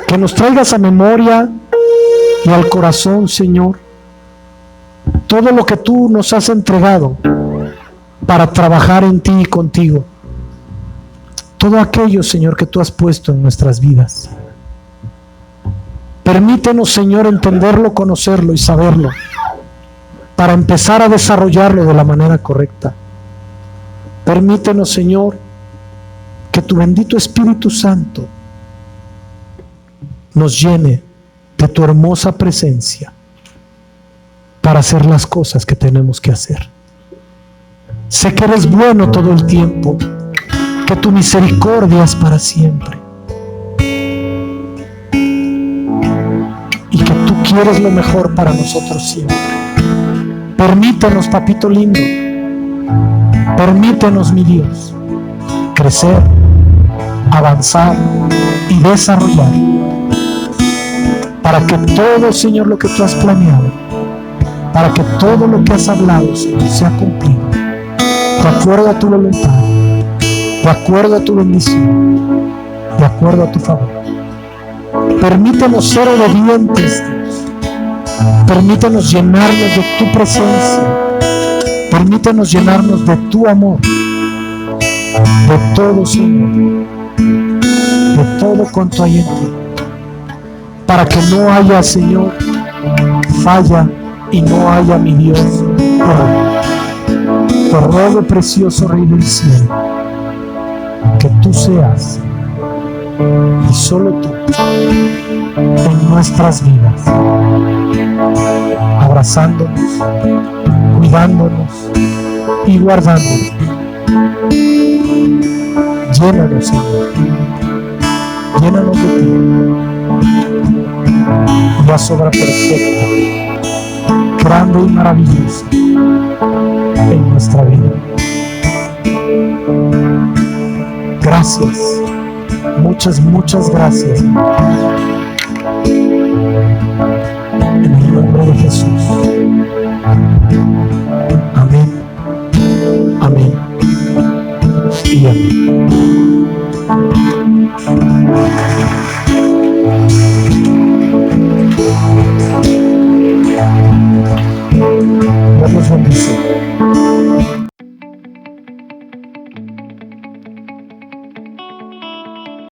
Que nos traigas a memoria y al corazón, Señor, todo lo que tú nos has entregado para trabajar en ti y contigo. Todo aquello, Señor, que tú has puesto en nuestras vidas. Permítenos, Señor, entenderlo, conocerlo y saberlo, para empezar a desarrollarlo de la manera correcta. Permítenos, Señor, que tu bendito Espíritu Santo nos llene de tu hermosa presencia para hacer las cosas que tenemos que hacer. Sé que eres bueno todo el tiempo, que tu misericordia es para siempre y que tú quieres lo mejor para nosotros siempre. Permítenos, papito lindo, permítenos, mi Dios, crecer, avanzar y desarrollar para que todo, Señor, lo que tú has planeado, para que todo lo que has hablado, Señor, sea cumplido de acuerdo a tu voluntad, de acuerdo a tu bendición, de acuerdo a tu favor. Permítenos ser obedientes, Dios. Permítenos llenarnos de tu presencia. Permítenos llenarnos de tu amor, de todo, Señor, de todo cuanto hay en ti, para que no haya, Señor, falla y no haya, mi Dios, error. Te ruego, precioso Rey del cielo, que tú seas y solo tú en nuestras vidas, abrazándonos, cuidándonos y guardándonos. Llénanos, Señor, llénanos de ti y haz obra perfecta, grande y maravillosa en nuestra vida. Gracias, muchas gracias, en el nombre de Jesús. Amén, amén y amén. Dios los bendice.